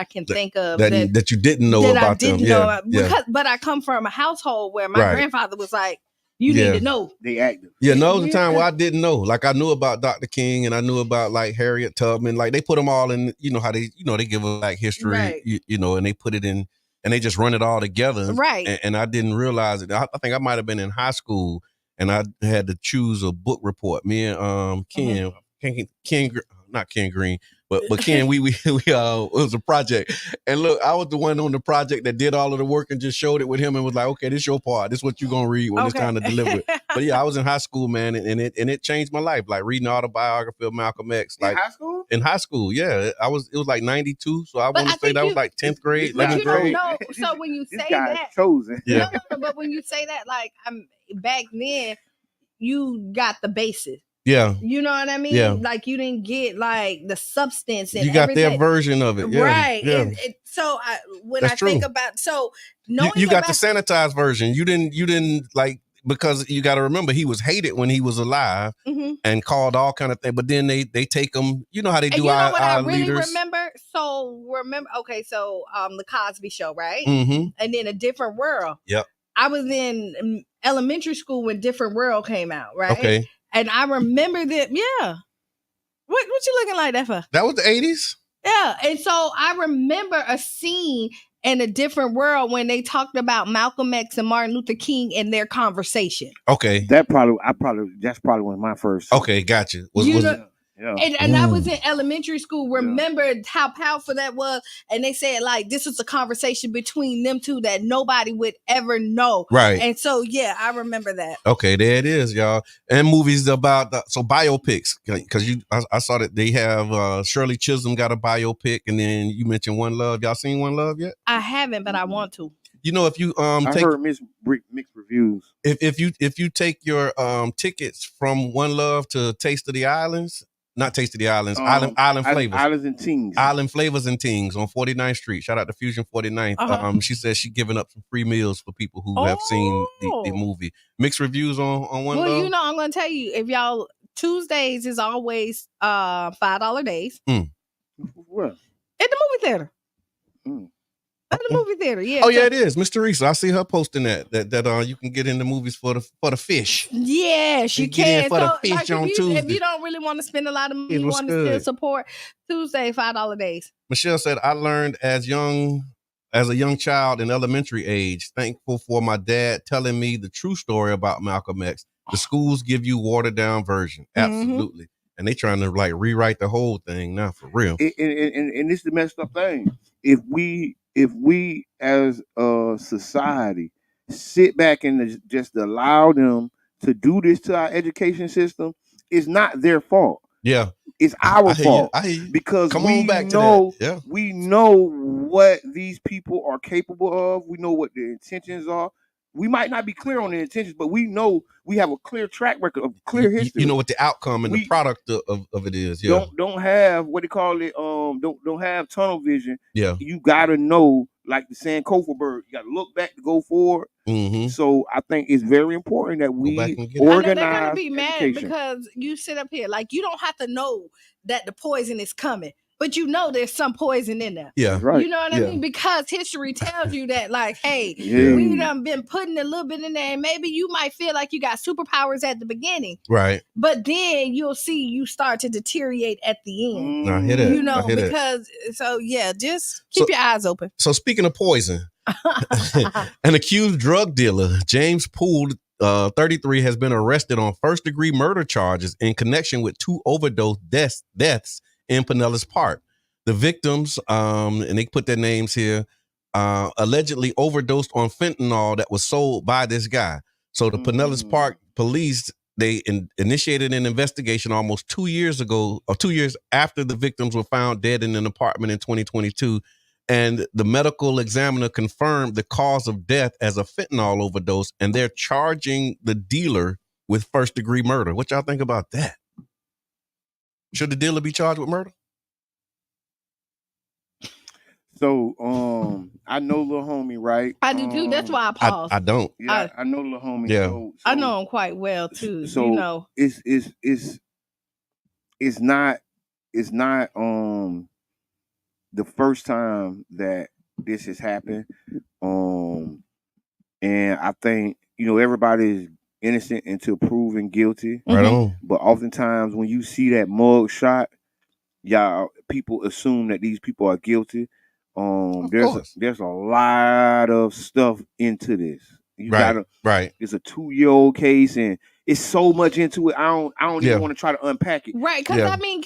can think of that you didn't know about them. Know because, but I come from a household where my grandfather was like, you need to know. They active. Yeah, no, the time where I didn't know. Like, I knew about Dr. King and I knew about like Harriet Tubman. Like, they put them all in. How they they give us like history. And they put it in. And they just run it all together. Right. And I didn't realize it. I think I might have been in high school and I had to choose a book report. Me and Ken, not Ken Green, but Ken, we it was a project. And look, I was the one on the project that did all of the work and just showed it with him and was like, okay, this is your part. This is what you're going to read when it's time to deliver it. But yeah, I was in high school, man. And it changed my life. Like reading the autobiography of Malcolm X. Like, in high school? In high school, yeah. It was like 92. So I want to say that was like 10th grade, 11th grade. No, so when you say that, chosen. Yeah. No, but when you say that, like, back then, you got the basis. Yeah. You know what I mean? Yeah. Like, you didn't get like the substance and you got everything. their version of it. Yeah. Right. Yeah. So when I think about, you got the sanitized version. You didn't like, because you got to remember, he was hated when he was alive and called all kind of things. But then they take him. You know how they do our leaders. Remember? Okay, so the Cosby Show, right? Mm-hmm. And then A Different World. Yep. I was in elementary school when Different World came out, right? Okay. And I remember that. Yeah. What you looking like that for? That was the 80s. Yeah. And so I remember a scene in A Different World when they talked about Malcolm X and Martin Luther King in their conversation. Okay. That's probably one of my first. Okay, gotcha. And I was in elementary school. Remembered how powerful that was, and they said like this was a conversation between them two that nobody would ever know. Right. And so I remember that. Okay, there it is, y'all. And movies about biopics, because I saw that they have Shirley Chisholm got a biopic, and then you mentioned One Love. Y'all seen One Love yet? I haven't, but I want to. If you I heard mixed reviews. If you take your tickets from One Love to Taste of the Islands. Not Taste of the Islands, Island Flavors. Islands and Tings. Island Flavors and Tings on 49th Street. Shout out to Fusion 49th. She says she's giving up some free meals for people who have seen the movie. Mixed reviews on One Love. Well, I'm going to tell you, if y'all, Tuesdays is always $5 days. Where? At the movie theater. At the movie theater, yeah. Oh, yeah, it is. Miss Teresa, I see her posting that you can get in the movies for the fish. Yes, you can. For the fish on Tuesday. If you don't really want to spend a lot of money, you want to still support Tuesday, $5 days. Michelle said, I learned as a young child in elementary age, thankful for my dad telling me the true story about Malcolm X. The schools give you watered down version. Absolutely. And they trying to like rewrite the whole thing now for real. And this is the messed up thing. If we as a society sit back and just allow them to do this to our education system, it's not their fault. Yeah. It's our fault. I hear you. Because Come we on back know to that. Yeah. we know what these people are capable of. We know what their intentions are. We might not be clear on the intentions, but we know we have a clear track record of clear history. You know what the outcome and the product of it is. Yeah. Don't have what they call it. Don't have tunnel vision. Yeah. You gotta know, like the Sankofa bird. You gotta look back to go forward. Mm-hmm. So I think it's very important that we organize. I know they're gonna be mad because you sit up here like you don't have to know that the poison is coming, but you know there's some poison in there. Yeah, right. You know what I mean? Because history tells you that, like, hey, we done been putting a little bit in there, and maybe you might feel like you got superpowers at the beginning, right? But then you'll see you start to deteriorate at the end. I hear that. You know, because so yeah, just keep your eyes open. So speaking of poison, an accused drug dealer, James Poole, 33, has been arrested on first-degree murder charges in connection with 2 overdose deaths in Pinellas Park. The victims, and they put their names here, allegedly overdosed on fentanyl that was sold by this guy. So the Pinellas Park police, they initiated an investigation almost 2 years ago, or 2 years after the victims were found dead in an apartment in 2022. And the medical examiner confirmed the cause of death as a fentanyl overdose, and they're charging the dealer with first-degree murder. What y'all think about that? Should the dealer be charged with murder? So, I know little homie, right? I do too. That's why I paused. I don't. Yeah, I know little homie. Yeah. So, I know him quite well too. So you know, it's not the first time that this has happened. And I think, everybody's innocent until proven guilty. Right on. But oftentimes when you see that mug shot, people assume that these people are guilty. There's a lot of stuff into this. Right. It's a 2-year-old case, and it's so much into it. I don't even want to try to unpack it. right? Because I mean,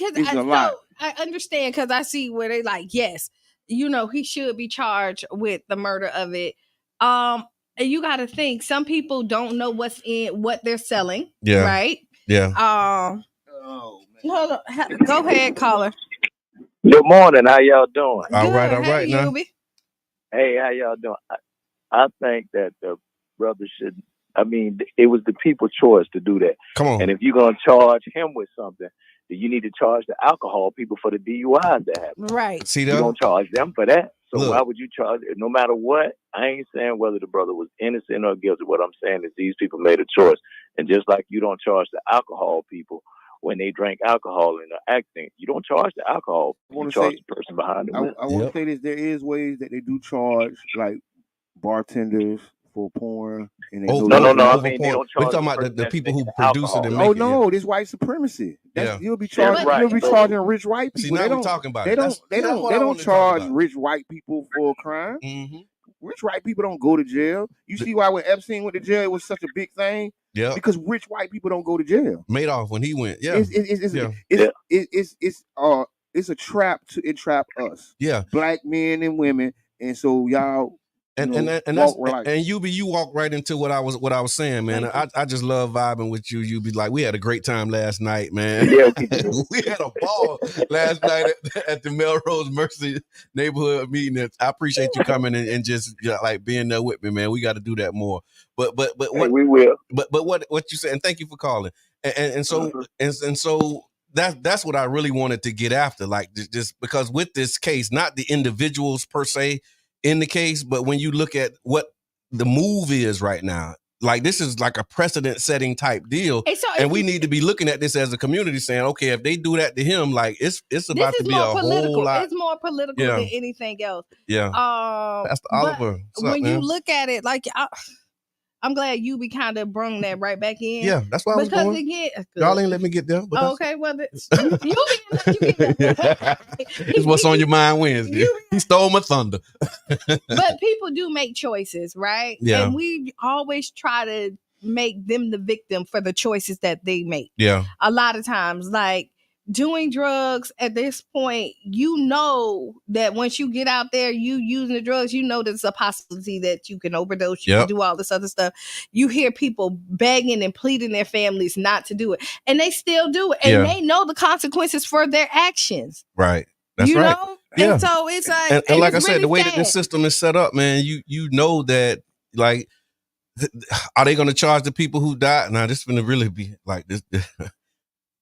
I understand because I see where they like, yes, he should be charged with the murder of it. And you got to think some people don't know what's in what they're selling. Yeah. Right. Yeah. Oh man. Hold on. Go ahead, caller. Good morning. How y'all doing? All right. Hey, Now. Hey, how y'all doing? I think that the brother should. I mean, it was the people's choice to do that. Come on. And if you're gonna charge him with something, then you need to charge the alcohol people for the DUIs that happen. Right. See that? You're gonna charge them for that. So Look. why would you charge? No matter what, I ain't saying whether the brother was innocent or guilty. What I'm saying is these people made a choice, and just like you don't charge the alcohol people when they drank alcohol and are acting, you don't charge the alcohol. You charge the person behind the wheel. I want to say this: there is ways that they do charge, like bartenders for pouring. And they No. I mean, they don't charge. We're talking about the people who produce it and make it. Oh no, this white supremacy. You'll be charging. Right. You'll be charging rich white people. See, now we're talking about They don't charge rich white people for a crime. Mm-hmm. Rich white people don't go to jail. You see why when Epstein went to jail, it was such a big thing? Yeah. Because rich white people don't go to jail. Madoff when he went. Yeah. It's a trap to entrap us. Yeah. Black men and women. And so y'all And you walk right into what I was saying, man. I just love vibing with you. You be like, we had a great time last night, man. Yeah, we had a ball last night at the Melrose Mercy neighborhood meeting. I appreciate you coming and just like being there with me, man. We got to do that more. But what we will. But what you said, and thank you for calling. And so that's what I really wanted to get after, like just because with this case, not the individuals per se in the case, but when you look at what the move is right now, like this is like a precedent-setting type deal, and we need to be looking at this as a community, saying, okay, if they do that to him, like it's about to be a whole lot. It's more political than anything else. Yeah. Pastor Oliver, when you look at it, like I'm glad you be kind of brung that right back in. Yeah, that's why I was going. Again, y'all ain't let me get there. But okay, well, you get there. It's what's on your mind Wednesday. He stole my thunder. But people do make choices, right? Yeah. And we always try to make them the victim for the choices that they make. Yeah. A lot of times, like doing drugs at this point, you know that once you get out there, you using the drugs, you know there's a possibility that you can overdose, you can do all this other stuff. You hear people begging and pleading their families not to do it, and they still do it, and they know the consequences for their actions. Right. That's you right. know? Yeah. And so it's like, and like I it's said, really the way sad. that this system is set up, man, you know that, like, are they going to charge the people who died? Now, this is going to really be like this.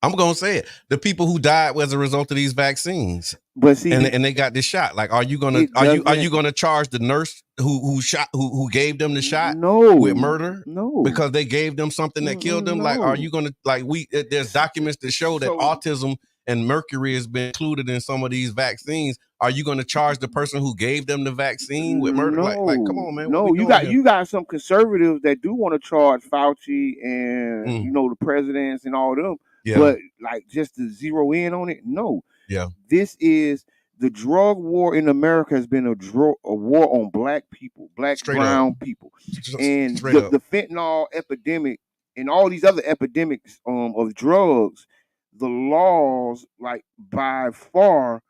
I'm going to say it. The people who died as a result of these vaccines. But see, and they got this shot. Like, are you going to are you going to charge the nurse who gave them the shot with murder? No. Because they gave them something that killed them? No. Like, are you going to, like, there's documents that show that autism and mercury has been included in some of these vaccines. Are you going to charge the person who gave them the vaccine with murder? No, like come on, man. No, you got some conservatives that do want to charge Fauci and you know the presidents and all them. Yeah. But like just to zero in on it, no. Yeah. This is the drug war in America has been a war on black people, brown people, and the fentanyl epidemic and all these other epidemics of drugs. The laws, like, by far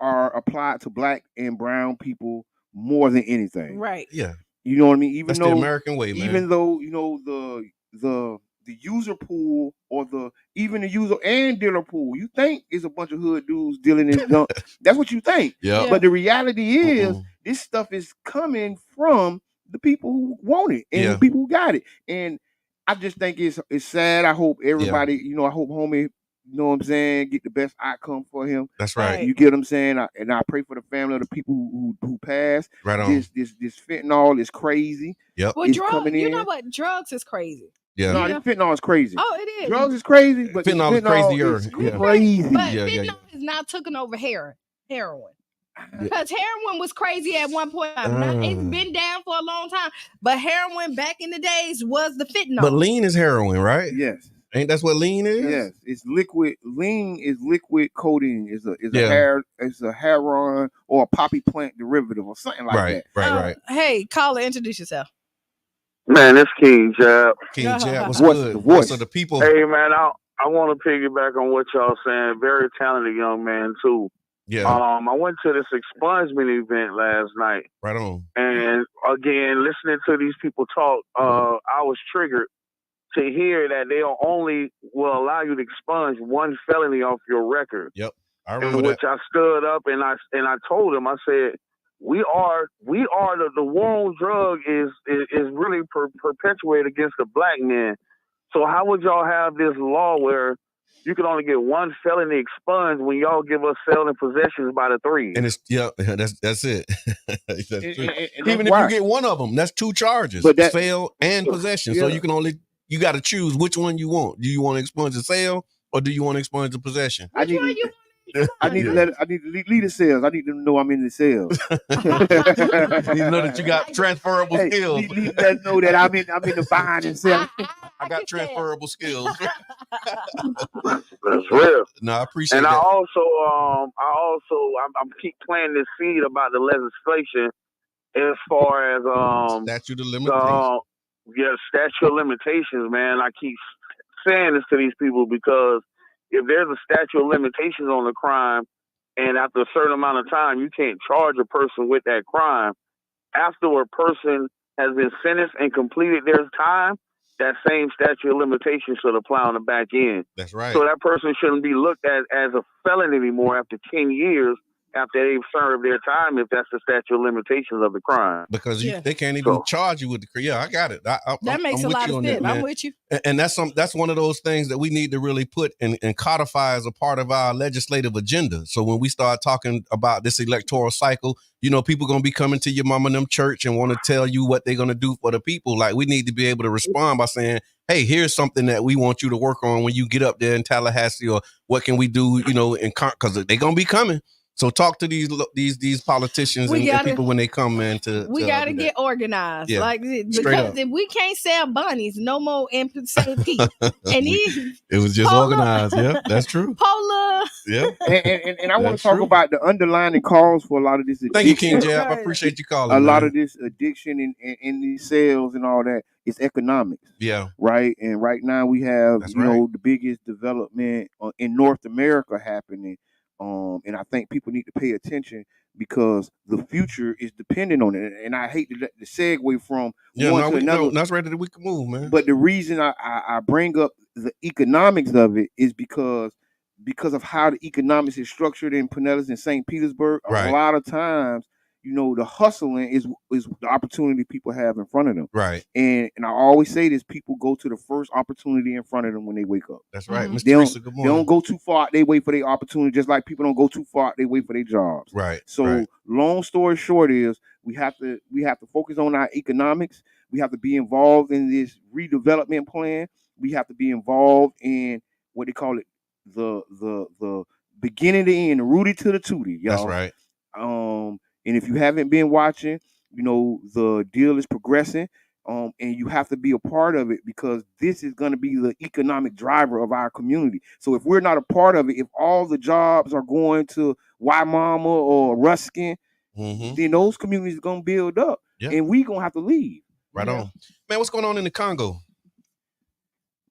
are applied to black and brown people more than anything. Right. Yeah. You know what I mean? Even That's though the American way, man. Even though, you know, the user pool or the user and dealer pool, you think is a bunch of hood dudes dealing in junk. That's what you think. Yeah. But the reality is this stuff is coming from the people who want it and the people who got it. And I just think it's sad. I hope everybody, you know, I hope homie, you know what I'm saying, get the best outcome for him. That's right. You get what I'm saying? And I pray for the family of the people who passed. Right on. This fentanyl is crazy. Yep. Well, you know what? Drugs is crazy. Yeah. No, this fentanyl is crazy. Oh, it is. Drugs is crazy, but fentanyl is crazier. Is crazy. But fentanyl is now taken over heroin. Because heroin was crazy at one point. It's been down for a long time. But heroin back in the days was the fentanyl. But lean is heroin, right? Yes. Ain't that's what lean is? Yes. It's liquid. Lean is liquid codeine. It's a heroin or a poppy plant derivative or something like that. Right. Hey, caller, introduce yourself. Man, it's King Jab. King Jab, what's good? So the people. Hey, man, I want to piggyback on what y'all saying. Very talented young man too. Yeah. I went to this expungement event last night. Right on. And again, listening to these people talk, I was triggered to hear that they only will allow you to expunge one felony off your record. Yep. I remember in which I stood up and I told him, I said, we are the war on drug is really perpetuated against the black man. So how would y'all have this law where you can only get one felony expunged when y'all give us felony possessions by the three? And it's that's it. That's true. And even if you get one of them, that's two charges: but sale and possession. So you got to choose which one you want. Do you want to expunge the sale or do you want to expunge the possession? I need to lead the sales. I need to know I'm in the sales. You know that you got transferable skills. Need to know that I'm in the buying and selling. I got transferable skills. That's real. No, I appreciate and that. And I'm keep planting this seed about the legislation as far as statute of limitations. Statute of limitations, man. I keep saying this to these people because if there's a statute of limitations on the crime, and after a certain amount of time, you can't charge a person with that crime, after a person has been sentenced and completed their time, that same statute of limitations should apply on the back end. That's right. So that person shouldn't be looked at as a felon anymore after 10 years after they've served their time, if that's the statute of limitations of the crime. Because they can't even charge you with the crime. Yeah, I got it. That makes a lot of sense. I'm with you. And that's one of those things that we need to really put and codify as a part of our legislative agenda. So when we start talking about this electoral cycle, you know, people going to be coming to your mom and them church and want to tell you what they're going to do for the people. Like, we need to be able to respond by saying, hey, here's something that we want you to work on when you get up there in Tallahassee, or what can we do, you know, because they're going to be coming. So talk to these politicians and people when they come, man. We gotta get organized, because if we can't sell bunnies no more in St. Pete, and it was just organized. Yeah, that's true. Polar. Yeah, and I want to talk about the underlying cause for a lot of this addiction. Thank you, King Jab. I appreciate you calling. A lot of this addiction and these sales and all that is economics. Yeah, right. And right now we have know the biggest development in North America happening. And I think people need to pay attention because the future is dependent on it. And I hate to segue from one to another. That's right that we can move, man. But the reason I bring up the economics of it is because of how the economics is structured in Pinellas and St. Petersburg. A lot of times, the hustling is the opportunity people have in front of them. Right. And I always say this: people go to the first opportunity in front of them when they wake up. That's right, Mr. Teresa, good morning. They don't go too far; they wait for their opportunity. Just like people don't go too far; they wait for their jobs. Right. So, long story short is we have to focus on our economics. We have to be involved in this redevelopment plan. We have to be involved in what they call it, the beginning to the end, the Rudy to the Tootie, y'all. That's right. And if you haven't been watching, the deal is progressing. And you have to be a part of it because this is going to be the economic driver of our community. So if we're not a part of it, if all the jobs are going to Waimama or Ruskin, then those communities are going to build up, and we're going to have to leave. Right on. Man, what's going on in the Congo?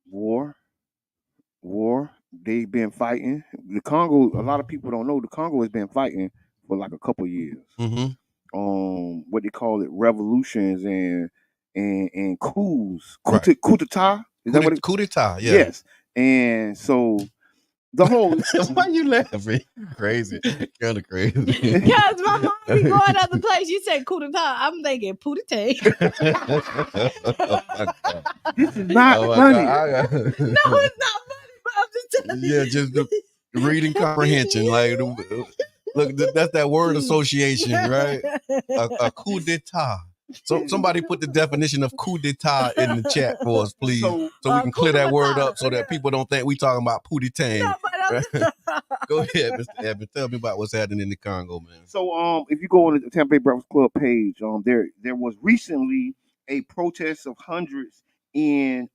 War. They've been fighting. The Congo, a lot of people don't know, the Congo has been fighting for like a couple years. What they call it, revolutions and coups. Coup d'etat? Is that what it is? Coup d'etat, yeah. Yes. And so the whole why you laughing? Crazy. Kind of crazy. Because my mom be going other place. You say coup d'etat. I'm thinking coup d'etat. This is not funny. No, it's not funny, but I'm just telling you. Yeah, just the reading comprehension. Like, look, that's that word association, right? A coup d'etat. So somebody put the definition of coup d'etat in the chat for us, please, so we can clear that word up so that people don't think we talking about Pootie-tang. No, go ahead, Mr. Evans. Tell me about what's happening in the Congo, man. So if you go on the Tampa Bay Breakfast Club page, there was recently a protest of hundreds in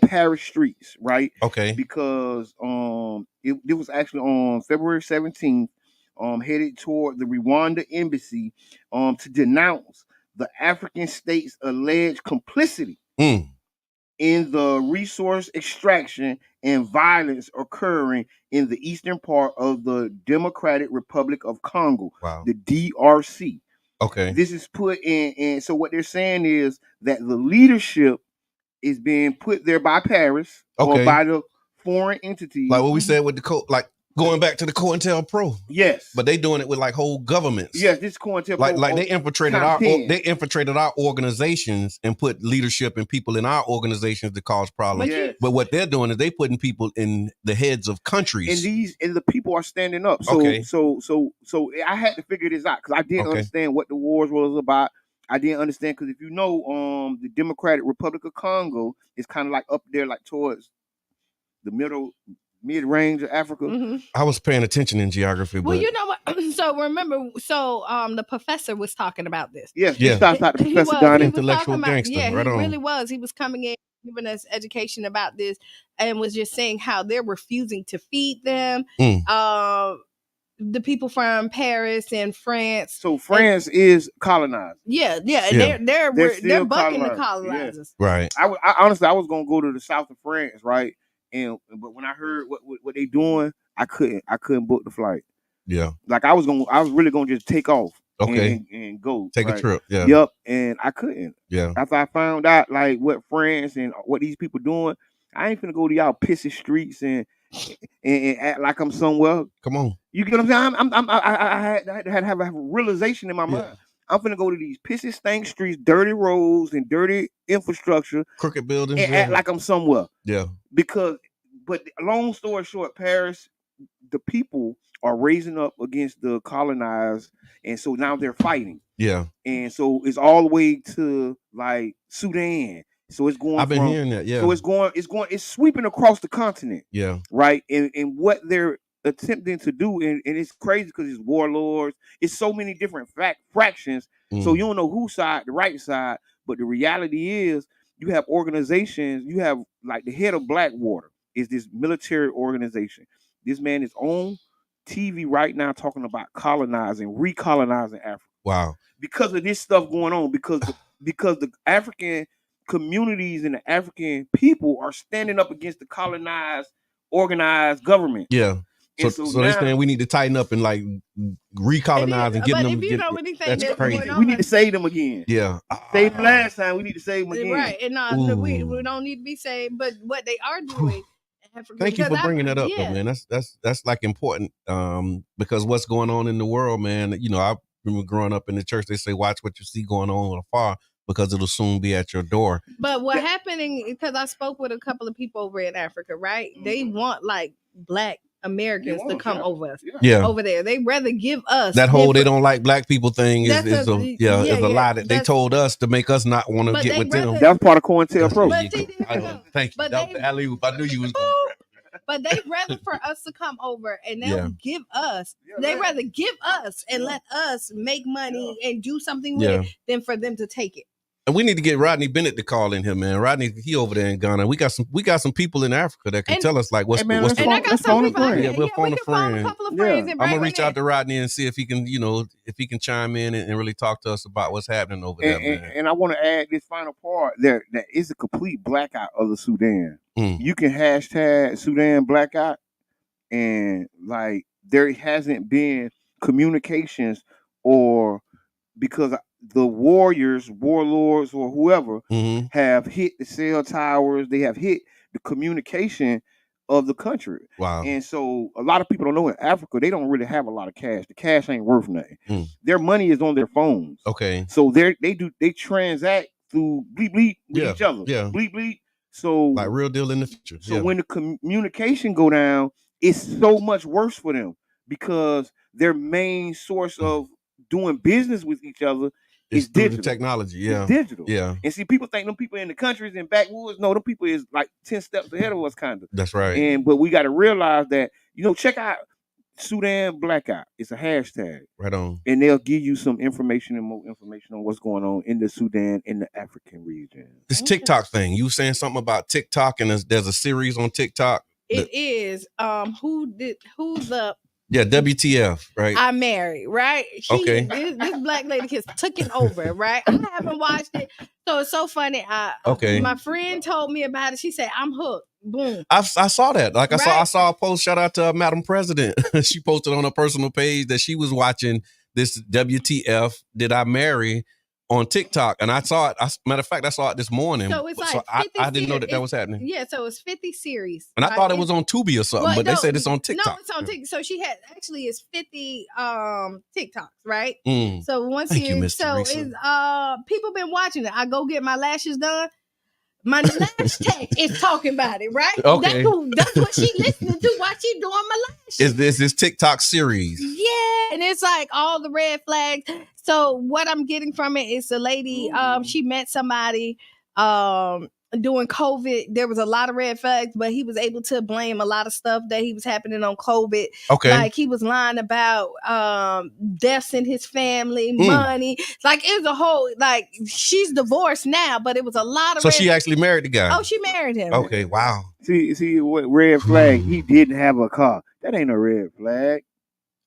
Paris streets, right? Okay. Because it was actually on February 17th, headed toward the Rwanda embassy to denounce the African state's alleged complicity in the resource extraction and violence occurring in the eastern part of the Democratic Republic of Congo, the DRC. Okay. This is put in, and so what they're saying is that the leadership is being put there by Paris or by the foreign entities. Like what we said with the going back to the COINTELPRO. Yes. But they doing it with like whole governments. Yes, this COINTELPRO. Like they infiltrated our organizations and put leadership and people in our organizations to cause problems. But what they're doing is they putting people in the heads of countries. And the people are standing up. So I had to figure this out because I didn't understand what the wars was about. I didn't understand because if you know, the Democratic Republic of Congo is kind of like up there, like towards the mid-range of Africa. I was paying attention in geography. Well, you know what? So remember, the professor was talking about this. Yes, he starts out the professor Donnie. Intellectual gangster. Yeah, right he on. really was. He was coming in, giving us education about this, and was just saying how they're refusing to feed them. The people from Paris and France. So France is colonized. Yeah. They're bucking the colonizers. Yeah. Right. I honestly was gonna go to the south of France, right? But when I heard what they doing, I couldn't book the flight. Yeah. Like I was really gonna just take off. Okay. And go. Take a trip. Yeah. Yep. And I couldn't. Yeah. After I found out like what France and what these people doing, I ain't finna go to y'all pissy streets and act like I'm somewhere. Come on. You get what I'm saying? I had to have a realization in my mind. I'm finna go to these pissy stank streets, dirty roads, and dirty infrastructure, crooked buildings, and act like I'm somewhere. Yeah. But long story short, Paris, the people are raising up against the colonized, and so now they're fighting. Yeah. And so it's all the way to like Sudan. So it's going. I've been hearing that. Yeah. So it's sweeping across the continent. Yeah. Right. And what they're attempting to do, and it's crazy because it's warlords. It's so many different fractions. So you don't know whose side, the right side. But the reality is, you have organizations. You have like the head of Blackwater is this military organization. This man is on TV right now talking about recolonizing Africa. Wow. Because of this stuff going on, because the African communities and the African people are standing up against the colonized, organized government. Yeah. So now, they're saying we need to tighten up and like recolonize and get them. But if you know anything that's crazy. going on, we need to save them again. Yeah. Save them last time. We need to save them again. Right. And we don't need to be saved. But what they are doing. Thank you for bringing that up, though, man. That's like important because what's going on in the world, man. You know, I remember growing up in the church. They say, "Watch what you see going on afar, because it'll soon be at your door." But what happening? Because I spoke with a couple of people over in Africa, right? They want like Black Americans to come over there. They rather give us that whole they don't like Black people thing is a lie that they told us to make us not want to get with them. That's part of COINTELPRO. Thank you. I knew you was going. But they rather for us to come over and they'll give us. They rather give us and let us make money and do something with it than for them to take it. And we need to get Rodney Bennett to call in here, man. Rodney, he over there in Ghana. We got some people in Africa that can tell us like what's and I got some people. We'll phone a friend. A couple of friends. I'm gonna reach out to Rodney and see if he can, if he can chime in and really talk to us about what's happening over there, man. And I want to add this final part. There is a complete blackout of the Sudan. You can hashtag Sudan blackout, and like there hasn't been communications or because the warlords or whoever have hit the cell towers. They have hit the communication of the country. Wow. And so a lot of people don't know in Africa, they don't really have a lot of cash. The cash ain't worth nothing. Their money is on their phones. Okay. So they transact through bleep bleep with each other. Yeah. Bleep bleep. So like real deal in the future. So when the communication go down, it's so much worse for them because their main source of doing business with each other is digital. The technology, It's digital. Yeah. And see, people think them people in the countries and backwoods, no, them people is like 10 steps ahead of us, kind of. That's right. But we got to realize that, check out Sudan Blackout. It's a hashtag. Right on. And they'll give you some information and more information on what's going on in the Sudan, in the African region. This TikTok thing, you were saying something about TikTok, and there's a series on TikTok. It is who's up? Yeah, WTF, right? I married, right? This Black lady has took it over, right? I haven't watched it, so it's so funny. My friend told me about it. She said, "I'm hooked." Boom. I saw that. Like I saw a post. Shout out to Madam President. She posted on her personal page that she was watching this WTF. Did I marry? On TikTok, and I saw it. Matter of fact, I saw it this morning. So it's like I didn't know that was happening. Yeah, so it's 50 series, and I thought it was on Tubi or something, but they said it's on TikTok. No, it's on TikTok. So she had it's 50 TikToks, right? So once it's people been watching it. I go get my lashes done. My lash tech is talking about it, right? Okay, that's what she listening to while she doing my lashes. Is this TikTok series? Yeah, and it's like all the red flags. So what I'm getting from it is the lady, she met somebody during COVID. There was a lot of red flags, but he was able to blame a lot of stuff that he was happening on COVID. Okay. Like he was lying about deaths in his family, money. Like it was a whole, like she's divorced now, but it was a lot of she actually married the guy. Oh, she married him. Okay, wow. See what red flag? He didn't have a car. That ain't a red flag.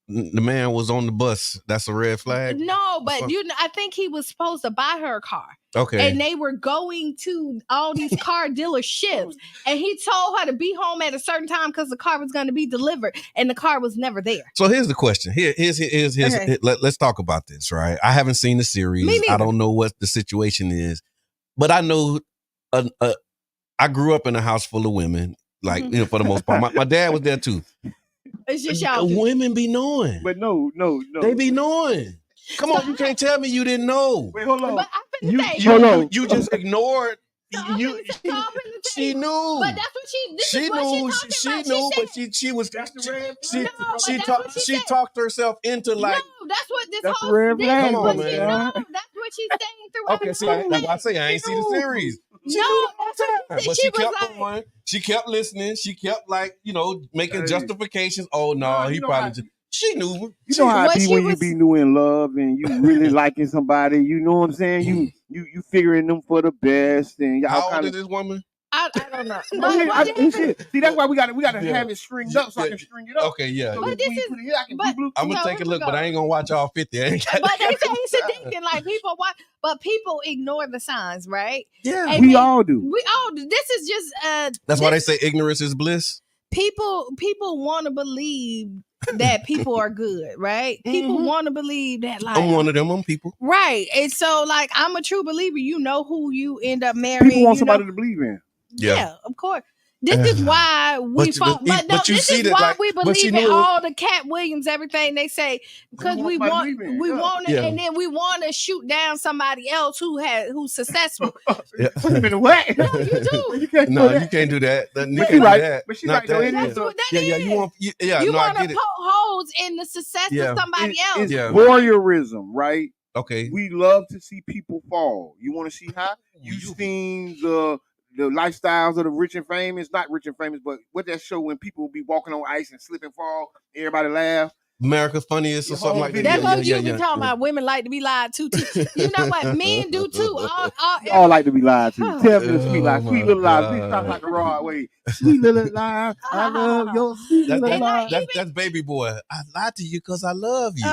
The man was on the bus. That's a red flag? No, but I think he was supposed to buy her a car. Okay. And they were going to all these car dealerships. And he told her to be home at a certain time because the car was going to be delivered. And the car was never there. So here's the question. Here's okay. Let's talk about this, right? I haven't seen the series. I don't know what the situation is. But I know I grew up in a house full of women. Like, for the most part. My dad was there too. It's just y'all. Women be knowing. But no. They be knowing. Come on, you can't tell me you didn't know. Wait, hold on. But you just ignored. She knew. But that's what she knew. She knew, but she was. She talked herself into like. No, that's what this whole. Red flag. Come on, man. That's what she's saying throughout. Okay, see, that's why I say I ain't seen the series. But she kept going. She kept listening. She kept making justifications. Oh no, he probably just. She knew. You know how it be when you be new in love and you really liking somebody. You know what I'm saying? You figuring them for the best and y'all. How old is this woman? I don't know. See, that's why we got to have it stringed up so I can string it up. Okay, yeah. So I'm gonna take a look, but I ain't gonna watch all 50. But they say it's addicting. Like people watch, but people ignore the signs, right? Yeah, we all do. We all do. This is just That's why they say ignorance is bliss. People want to believe that people are good, right? People want to believe that, like, I'm one of them people, right? And so, like, I'm a true believer. You know who you end up marrying. People want somebody to believe in. Yeah, of course. This is why we fought. But no, this is why we believe in all the Cat Williams, everything they say, because we want it, and then we want to shoot down somebody else who's successful. Wait a minute, what? No, you do. You can't do that. You can't do that. But she's right. You want to poke holes in the success of somebody else. It's voyeurism, right? Okay. We love to see people fall. You want to see how? You've seen the lifestyles of the rich and famous, not rich and famous, but what that show when people be walking on ice and slip and fall, everybody laugh. America's Funniest or something like that. That's what you be talking about. Women like to be lied to too. You know what? Men do too. All like to be lied to. Tell me the sweet lies, sweet little lies. Please stop like the raw way. Sweet little lies. I love your sweet little lies. That's Baby Boy. I lied to you because I love you.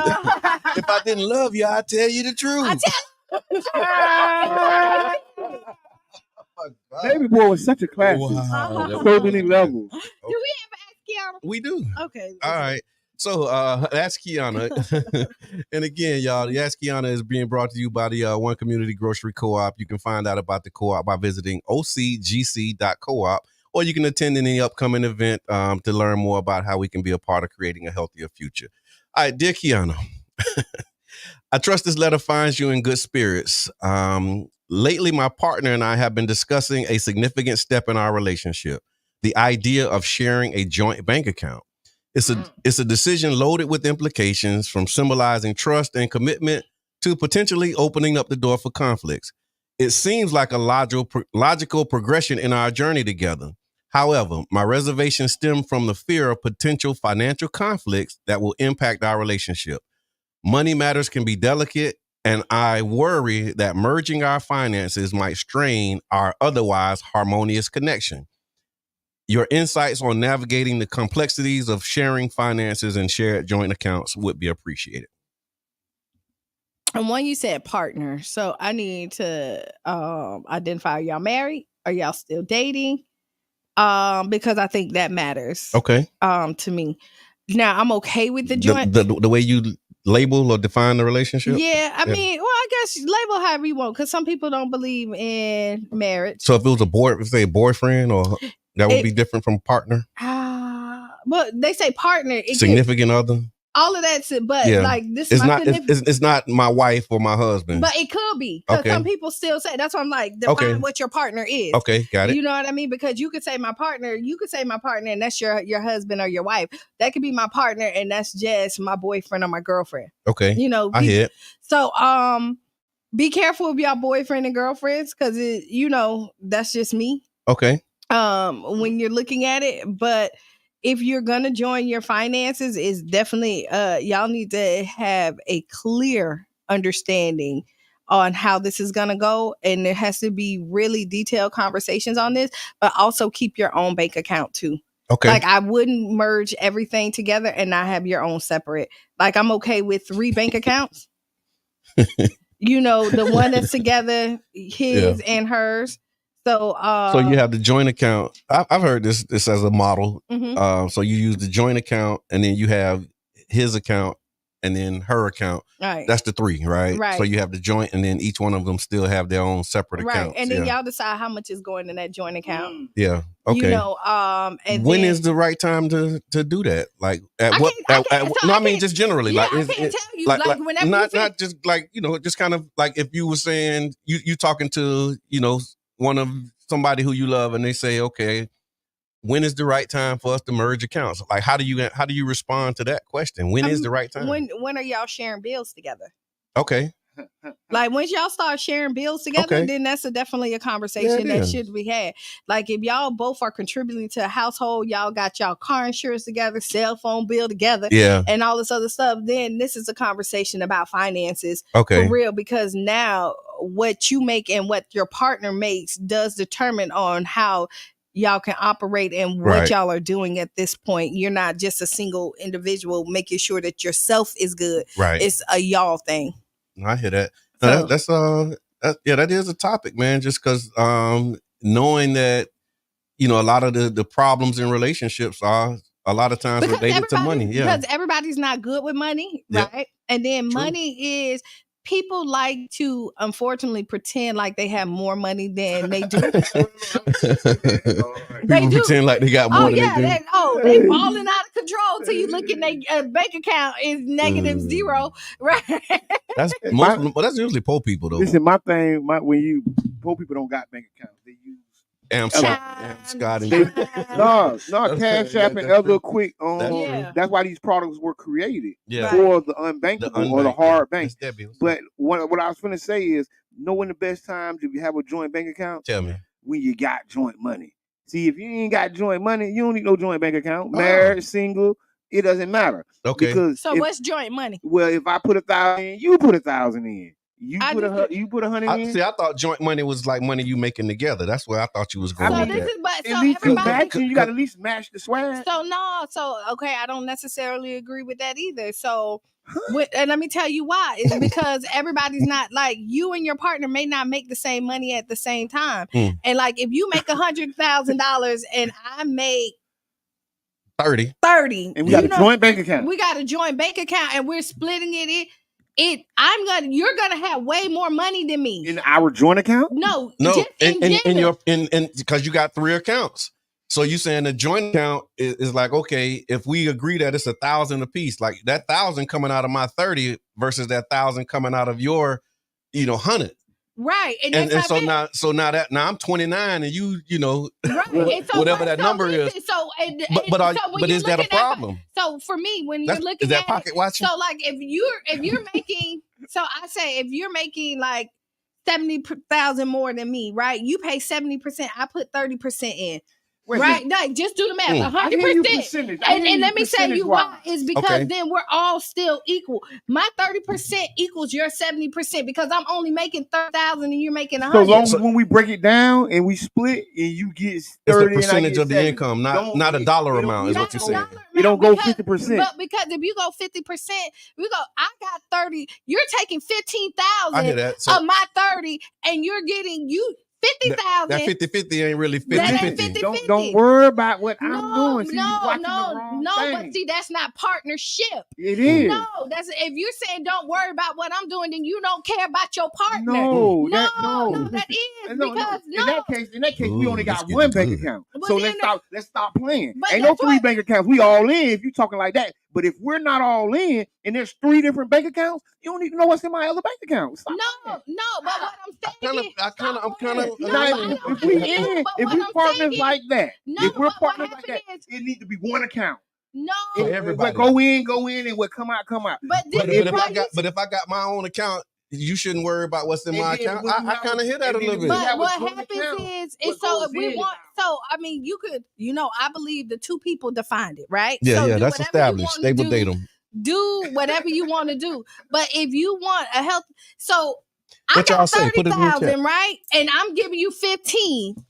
If I didn't love you, I'd tell you the truth. Baby Boy was such a classic. Wow. So many levels. Do we ever ask Kiana? We do. Okay. All right. So Ask Kiana. And again, y'all, the Ask Kiana is being brought to you by the One Community Grocery Co-op. You can find out about the co-op by visiting ocgc.coop, or you can attend any upcoming event to learn more about how we can be a part of creating a healthier future. All right, dear Kiana, I trust this letter finds you in good spirits. Lately, my partner and I have been discussing a significant step in our relationship, the idea of sharing a joint bank account. It's a decision loaded with implications, from symbolizing trust and commitment to potentially opening up the door for conflicts. It seems like a logical progression in our journey together. However, my reservations stem from the fear of potential financial conflicts that will impact our relationship. Money matters can be delicate, and I worry that merging our finances might strain our otherwise harmonious connection. Your insights on navigating the complexities of sharing finances and shared joint accounts would be appreciated. And when you said partner, so I need to identify, are y'all married? Are y'all still dating? Because I think that matters. Okay. To me. Now, I'm okay with the joint. The way you label or define the relationship? Yeah, I mean, well, I guess label however you want, because some people don't believe in marriage. So if it was a boyfriend, or that would be different from partner? Well, they say partner. Significant other? All of that's it, but like this is it's not my wife or my husband. But it could be, because some people still say, that's why I'm like, define what your partner is. Okay, got it. You know what I mean? Because you could say my partner, and that's your husband or your wife. That could be my partner, and that's just my boyfriend or my girlfriend. Okay. You know, I hear it. So be careful of y'all boyfriend and girlfriends, because that's just me. Okay. When you're looking at it, but if you're gonna join your finances, is definitely y'all need to have a clear understanding on how this is gonna go, and there has to be really detailed conversations on this, but also keep your own bank account too. Okay. Like, I wouldn't merge everything together and not have your own separate. Like, I'm okay with 3 bank accounts. The one that's together, his and hers. So you have the joint account. I've heard this as a model. Mm-hmm. So you use the joint account, and then you have his account, and then her account. Right. That's the 3, right? Right. So you have the joint, and then each one of them still have their own separate accounts. Right. And then y'all decide how much is going in that joint account. Yeah. Okay. And when is the right time to do that? Like just generally. Yeah, like I can't tell you. Like whenever not just like, just kind of like if you were saying you talking to, one of somebody who you love, and they say, okay, when is the right time for us to merge accounts? Like, how do you respond to that question? When is the right time? When are y'all sharing bills together? Okay. Like once y'all start sharing bills together, then that's definitely a conversation that should be had. Like if y'all both are contributing to a household, y'all got y'all car insurance together, cell phone bill together, and all this other stuff, then this is a conversation about finances for real, because now what you make and what your partner makes does determine on how y'all can operate and what y'all are doing at this point. You're not just a single individual making sure that yourself is good. It's a y'all thing. I hear that. No, that is a topic, man. Just because knowing that, you know, a lot of the problems in relationships are a lot of times related to money. Yeah, because everybody's not good with money, right? And then money is, people like to unfortunately pretend like they have more money than they do. People pretend like they got more than they do. They balling out of control till you look in their bank account is negative $0, right? That's usually poor people though. Listen, when poor people don't got bank accounts, they use Scott and Cash App and other quick. That's why these products were created for the unbankable or the hard bank. But what I was going to say is, knowing the best times if you have a joint bank account. Tell me. When you got joint money. See, if you ain't got joint money, you don't need no joint bank account. Married, single, it doesn't matter. Okay. So what's joint money? Well, if I put 1,000 in, you put 1,000 in. You put 100 in. See, I thought joint money was like money you making together. That's where I thought you was going. So with at least you got to at least match the swag. I don't necessarily agree with that either. So, and let me tell you why. It's because everybody's not like you, and your partner may not make the same money at the same time. And like if you make $100,000 and I make 30, and we got a joint bank account. We got a joint bank account, and we're splitting it. You're gonna have way more money than me in our joint account. No, in because you got 3 accounts. So you saying the joint account is like, okay, if we agree that it's 1,000 a piece, like that 1,000 coming out of my 30 versus that 1,000 coming out of your, 100. Right. And so now I'm 29 and you whatever that number is. But is that a problem? So for me, when you're looking is that pocket watching? So like if you're making, so I say if you're making like 70,000 more than me, right? You pay 70%, I put 30% in. Right, like just do the math. 100%. And let me tell you why. Is because then we're all still equal. My 30% equals your 70% because I'm only making 30,000 and you're making 100. So long as when we break it down and we split and you get 30, it's the percentage of the income, not a dollar amount. Is what you're saying? You don't go 50%. But because if you go 50%, I got 30. You're taking 15,000 of my 30, and you're getting 50,000. That 50-50 ain't really 50-50. Don't worry about what I'm doing. See, but see, that's not partnership. It is. No, that's if you're saying don't worry about what I'm doing, then you don't care about your partner. That is because in that case, we only got one bank account. So let's stop playing. Ain't no 3 bank accounts. We all in if you talking like that. But if we're not all in and there's 3 different bank accounts, you don't even know what's in my other bank account. Stop. No, but what I'm saying if we partners like that, it needs to be one account. No, everybody go in, and what come out. But if I got my own account, you shouldn't worry about what's in my account. I kind of hear that a little bit. But what happens is so if we want, you could, I believe the 2 people defined it, right? Yeah, that's established. Stable datum. Do whatever you want to do. But if you want a health, I got 30,000, right? And I'm giving you 15,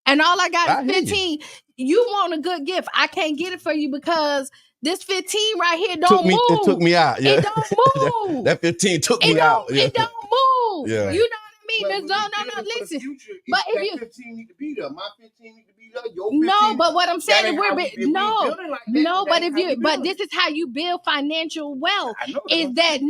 and all I got is 15. You want a good gift. I can't get it for you because this 15 right here don't move. It took me out. Yeah. It don't move. That 15 took me out. It don't move. Yeah. You know what I mean? No, listen. But if you 15 need to be there, my 15 need to be there. Your 15, but what I'm saying is but this is how you build financial wealth. Is that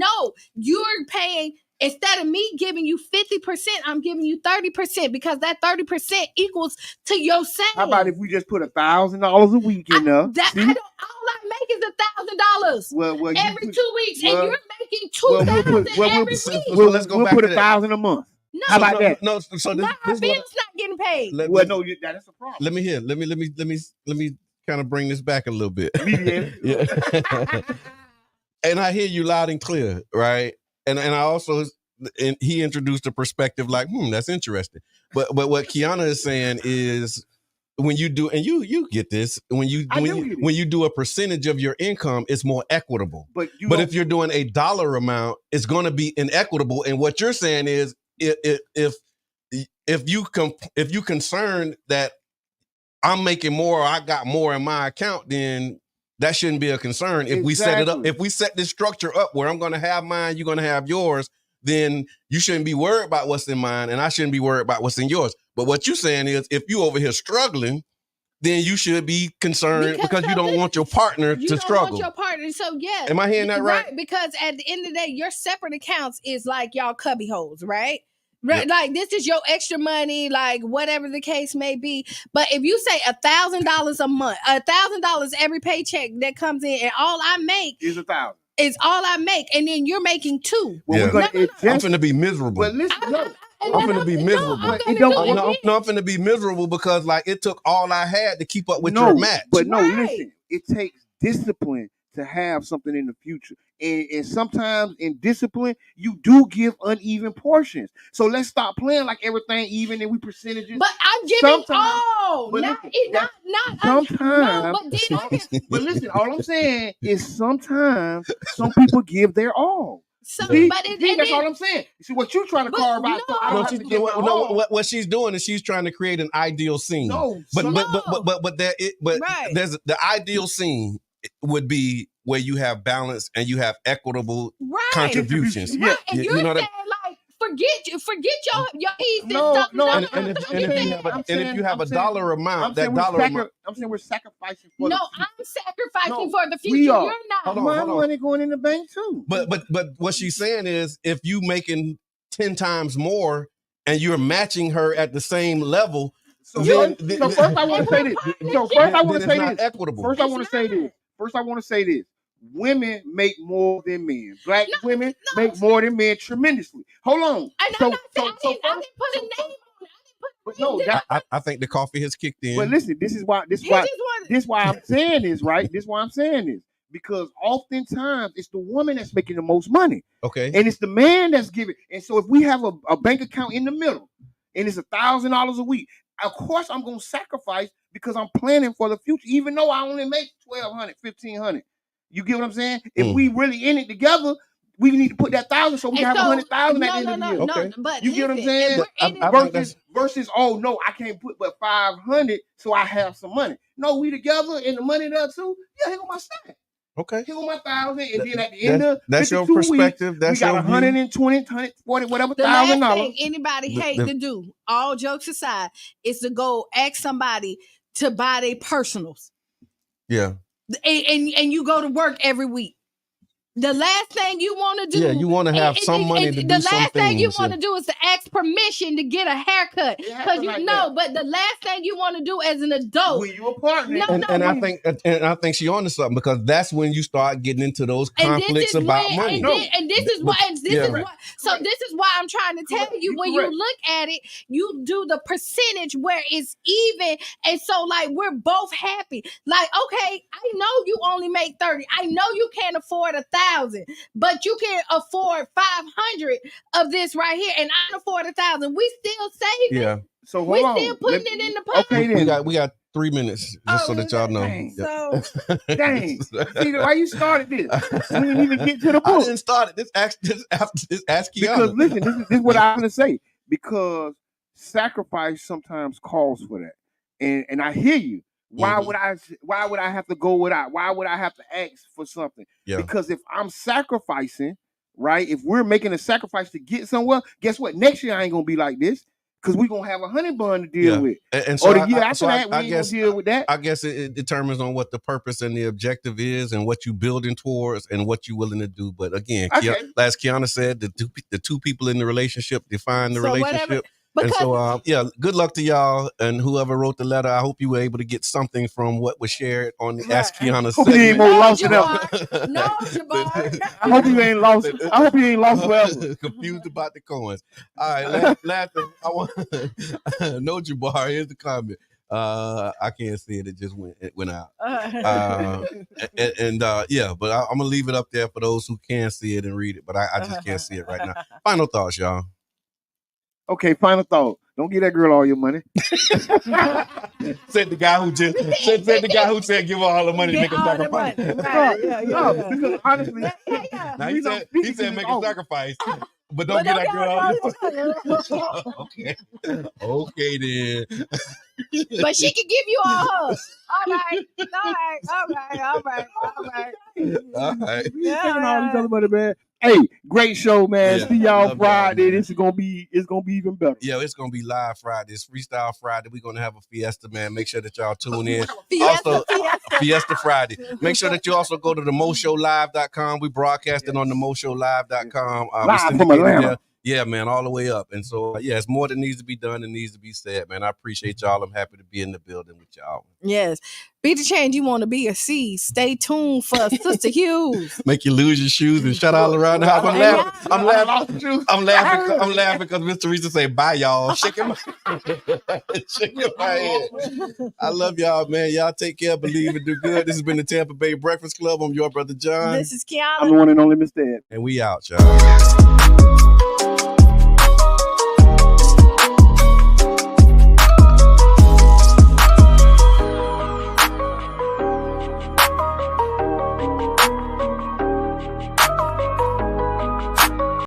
you're paying. Instead of me giving you 50%, I'm giving you 30% because that 30% equals to your savings. How about if we just put $1,000 a week in there? All I make is $1,000. Well, every 2 weeks, and you're making $2,000 every week. Let's go back put to $1,000 a month. No, how about that? No, so this our bill's not getting paid. That's a problem. Let me kind of bring this back a little bit. Yeah. And I hear you loud and clear, right? And I also and he introduced a perspective like, that's interesting. But what Kiana is saying is, when you do, and you get this, when you do a percentage of your income, it's more equitable. But if you're doing a dollar amount, it's going to be inequitable. And what you're saying is, if you concerned that I'm making more, or I got more in my account, then that shouldn't be a concern. If we set it up, if we set this structure up where I'm going to have mine, you're going to have yours, then you shouldn't be worried about what's in mine, and I shouldn't be worried about what's in yours. But what you're saying is, if you over here struggling, then you should be concerned because you don't want your partner to struggle. You don't want your partner. So yeah. Am I hearing that right? Because at the end of the day, your separate accounts is like y'all cubby holes, right? Right, yep. Like this is your extra money, like whatever the case may be. But if you say $1,000 a month, $1,000 every paycheck that comes in, and all I make is $1,000. It's all I make, and then you're making $2. Well, I'm finna be miserable. But listen, I'm finna be miserable. I'm finna be miserable because like it took all I had to keep up with your match. But listen, it takes discipline to have something in the future. And sometimes in discipline, you do give uneven portions. So let's stop playing like everything even and we percentages. But I'm giving all. But but listen, all I'm saying is sometimes some people give their all. That's all I'm saying. You see what you're trying to carve out. What she's doing is she's trying to create an ideal scene. There's the ideal scene would be where you have balance and you have equitable contributions. Right. And you're saying like forget your ease and stuff. If you have a dollar amount, that dollar amount. I'm saying we're sacrificing for I'm sacrificing for the future. You're not. My money going in the bank too. But what she's saying is if you making 10 times more and you're matching her at the same level. First I want to say this. Women make more than men. Black women make more than men tremendously. Hold on. I didn't put a name on it. I think the coffee has kicked in. But listen, this is why I'm saying this, right? This is why I'm saying this. Because oftentimes it's the woman that's making the most money. Okay. And it's the man that's giving. And so if we have a bank account in the middle and it's $1,000 a week, of course I'm gonna sacrifice because I'm planning for the future, even though I only make $1,200, $1,500. You get what I'm saying? If we really in it together, we need to put that $1,000 so we can have $100,000 at the end of the year. Okay. But you get what I'm saying? Versus, oh no, I can't put but $500 so I have some money. No, we together and the money there too. Yeah, here go my stack. Okay. Here go my $1,000, and then at the end of that's your perspective. Weeks, that's we got your 120, 140, whatever the last $1,000. thing anybody hate to do, all jokes aside, is to go ask somebody to buy their personals. Yeah. And you go to work every week. The last thing you want to do, you want to have some money to do something. The last thing you want to do is to ask permission to get a haircut, because But the last thing you want to do as an adult, when you a partner, I think she on to something, because that's when you start getting into those conflicts about money. This is why I'm trying to tell you. When you look at it, you do the percentage where it's even, and so like we're both happy. Like, okay, I know you only make 30. I know you can't afford 1,000. But you can afford 500 of this right here, and I can afford 1,000. We still saving. Yeah. So we still putting it in the pocket. Okay, then. We got 3 minutes just so that y'all know. Dang. See why you started this? We didn't even get to the book. I didn't start it. This ask Kiana. Because listen, this is what I'm gonna say. Because sacrifice sometimes calls for that, and I hear you. Why would I have to go without? Why would I have to ask for something? Yeah. Because if I'm sacrificing, right? If we're making a sacrifice to get somewhere, guess what? Next year I ain't gonna be like this, because we're gonna have a honey bun to deal with. And so or the year after that, we ain't gonna deal with that. I guess it determines on what the purpose and the objective is, and what you building towards, and what you're willing to do. But again, as Kiana said, the two people in the relationship define the relationship. And so, good luck to y'all and whoever wrote the letter. I hope you were able to get something from what was shared on the Ask Kiana segment. You ain't gonna lost it up. No, Jabbar. I hope you ain't lost. I hope you ain't lost forever. Confused about the coins. All right, last thing I want. No, Jabbar. Here's the comment. I can't see it. It just went out. Yeah, but I'm gonna leave it up there for those who can see it and read it. But I just can't see it right now. Final thoughts, y'all. Okay, final thought. Don't give that girl all your money. Said the guy who said give her all the money to make a sacrifice. Because honestly, now he said make a sacrifice, but don't get that girl all your money. Okay then. But she can give you all hers. All right. Man. Hey, great show, man. See y'all Friday. This is gonna be even better. Yeah, it's gonna be live Friday. It's Freestyle Friday. We're gonna have a fiesta, man. Make sure that y'all tune in. Fiesta Friday. Make sure that you also go to the moshowlive.com. We broadcasting on the moshowlive.com. Live from Atlanta. There. Yeah, man, all the way up. And so, it's more that needs to be done and needs to be said, man. I appreciate y'all. I'm happy to be in the building with y'all. Yes. Be the change you want to be a C. Stay tuned for Sister Hughes. Make you lose your shoes and shut all around the house. I'm laughing because Miss Teresa say, bye, y'all. Shaking my head. I love y'all, man. Y'all take care, believe, and do good. This has been the Tampa Bay Breakfast Club. I'm your brother, John. This is Kiana. I'm the one and only Mr. Ed. And we out, y'all.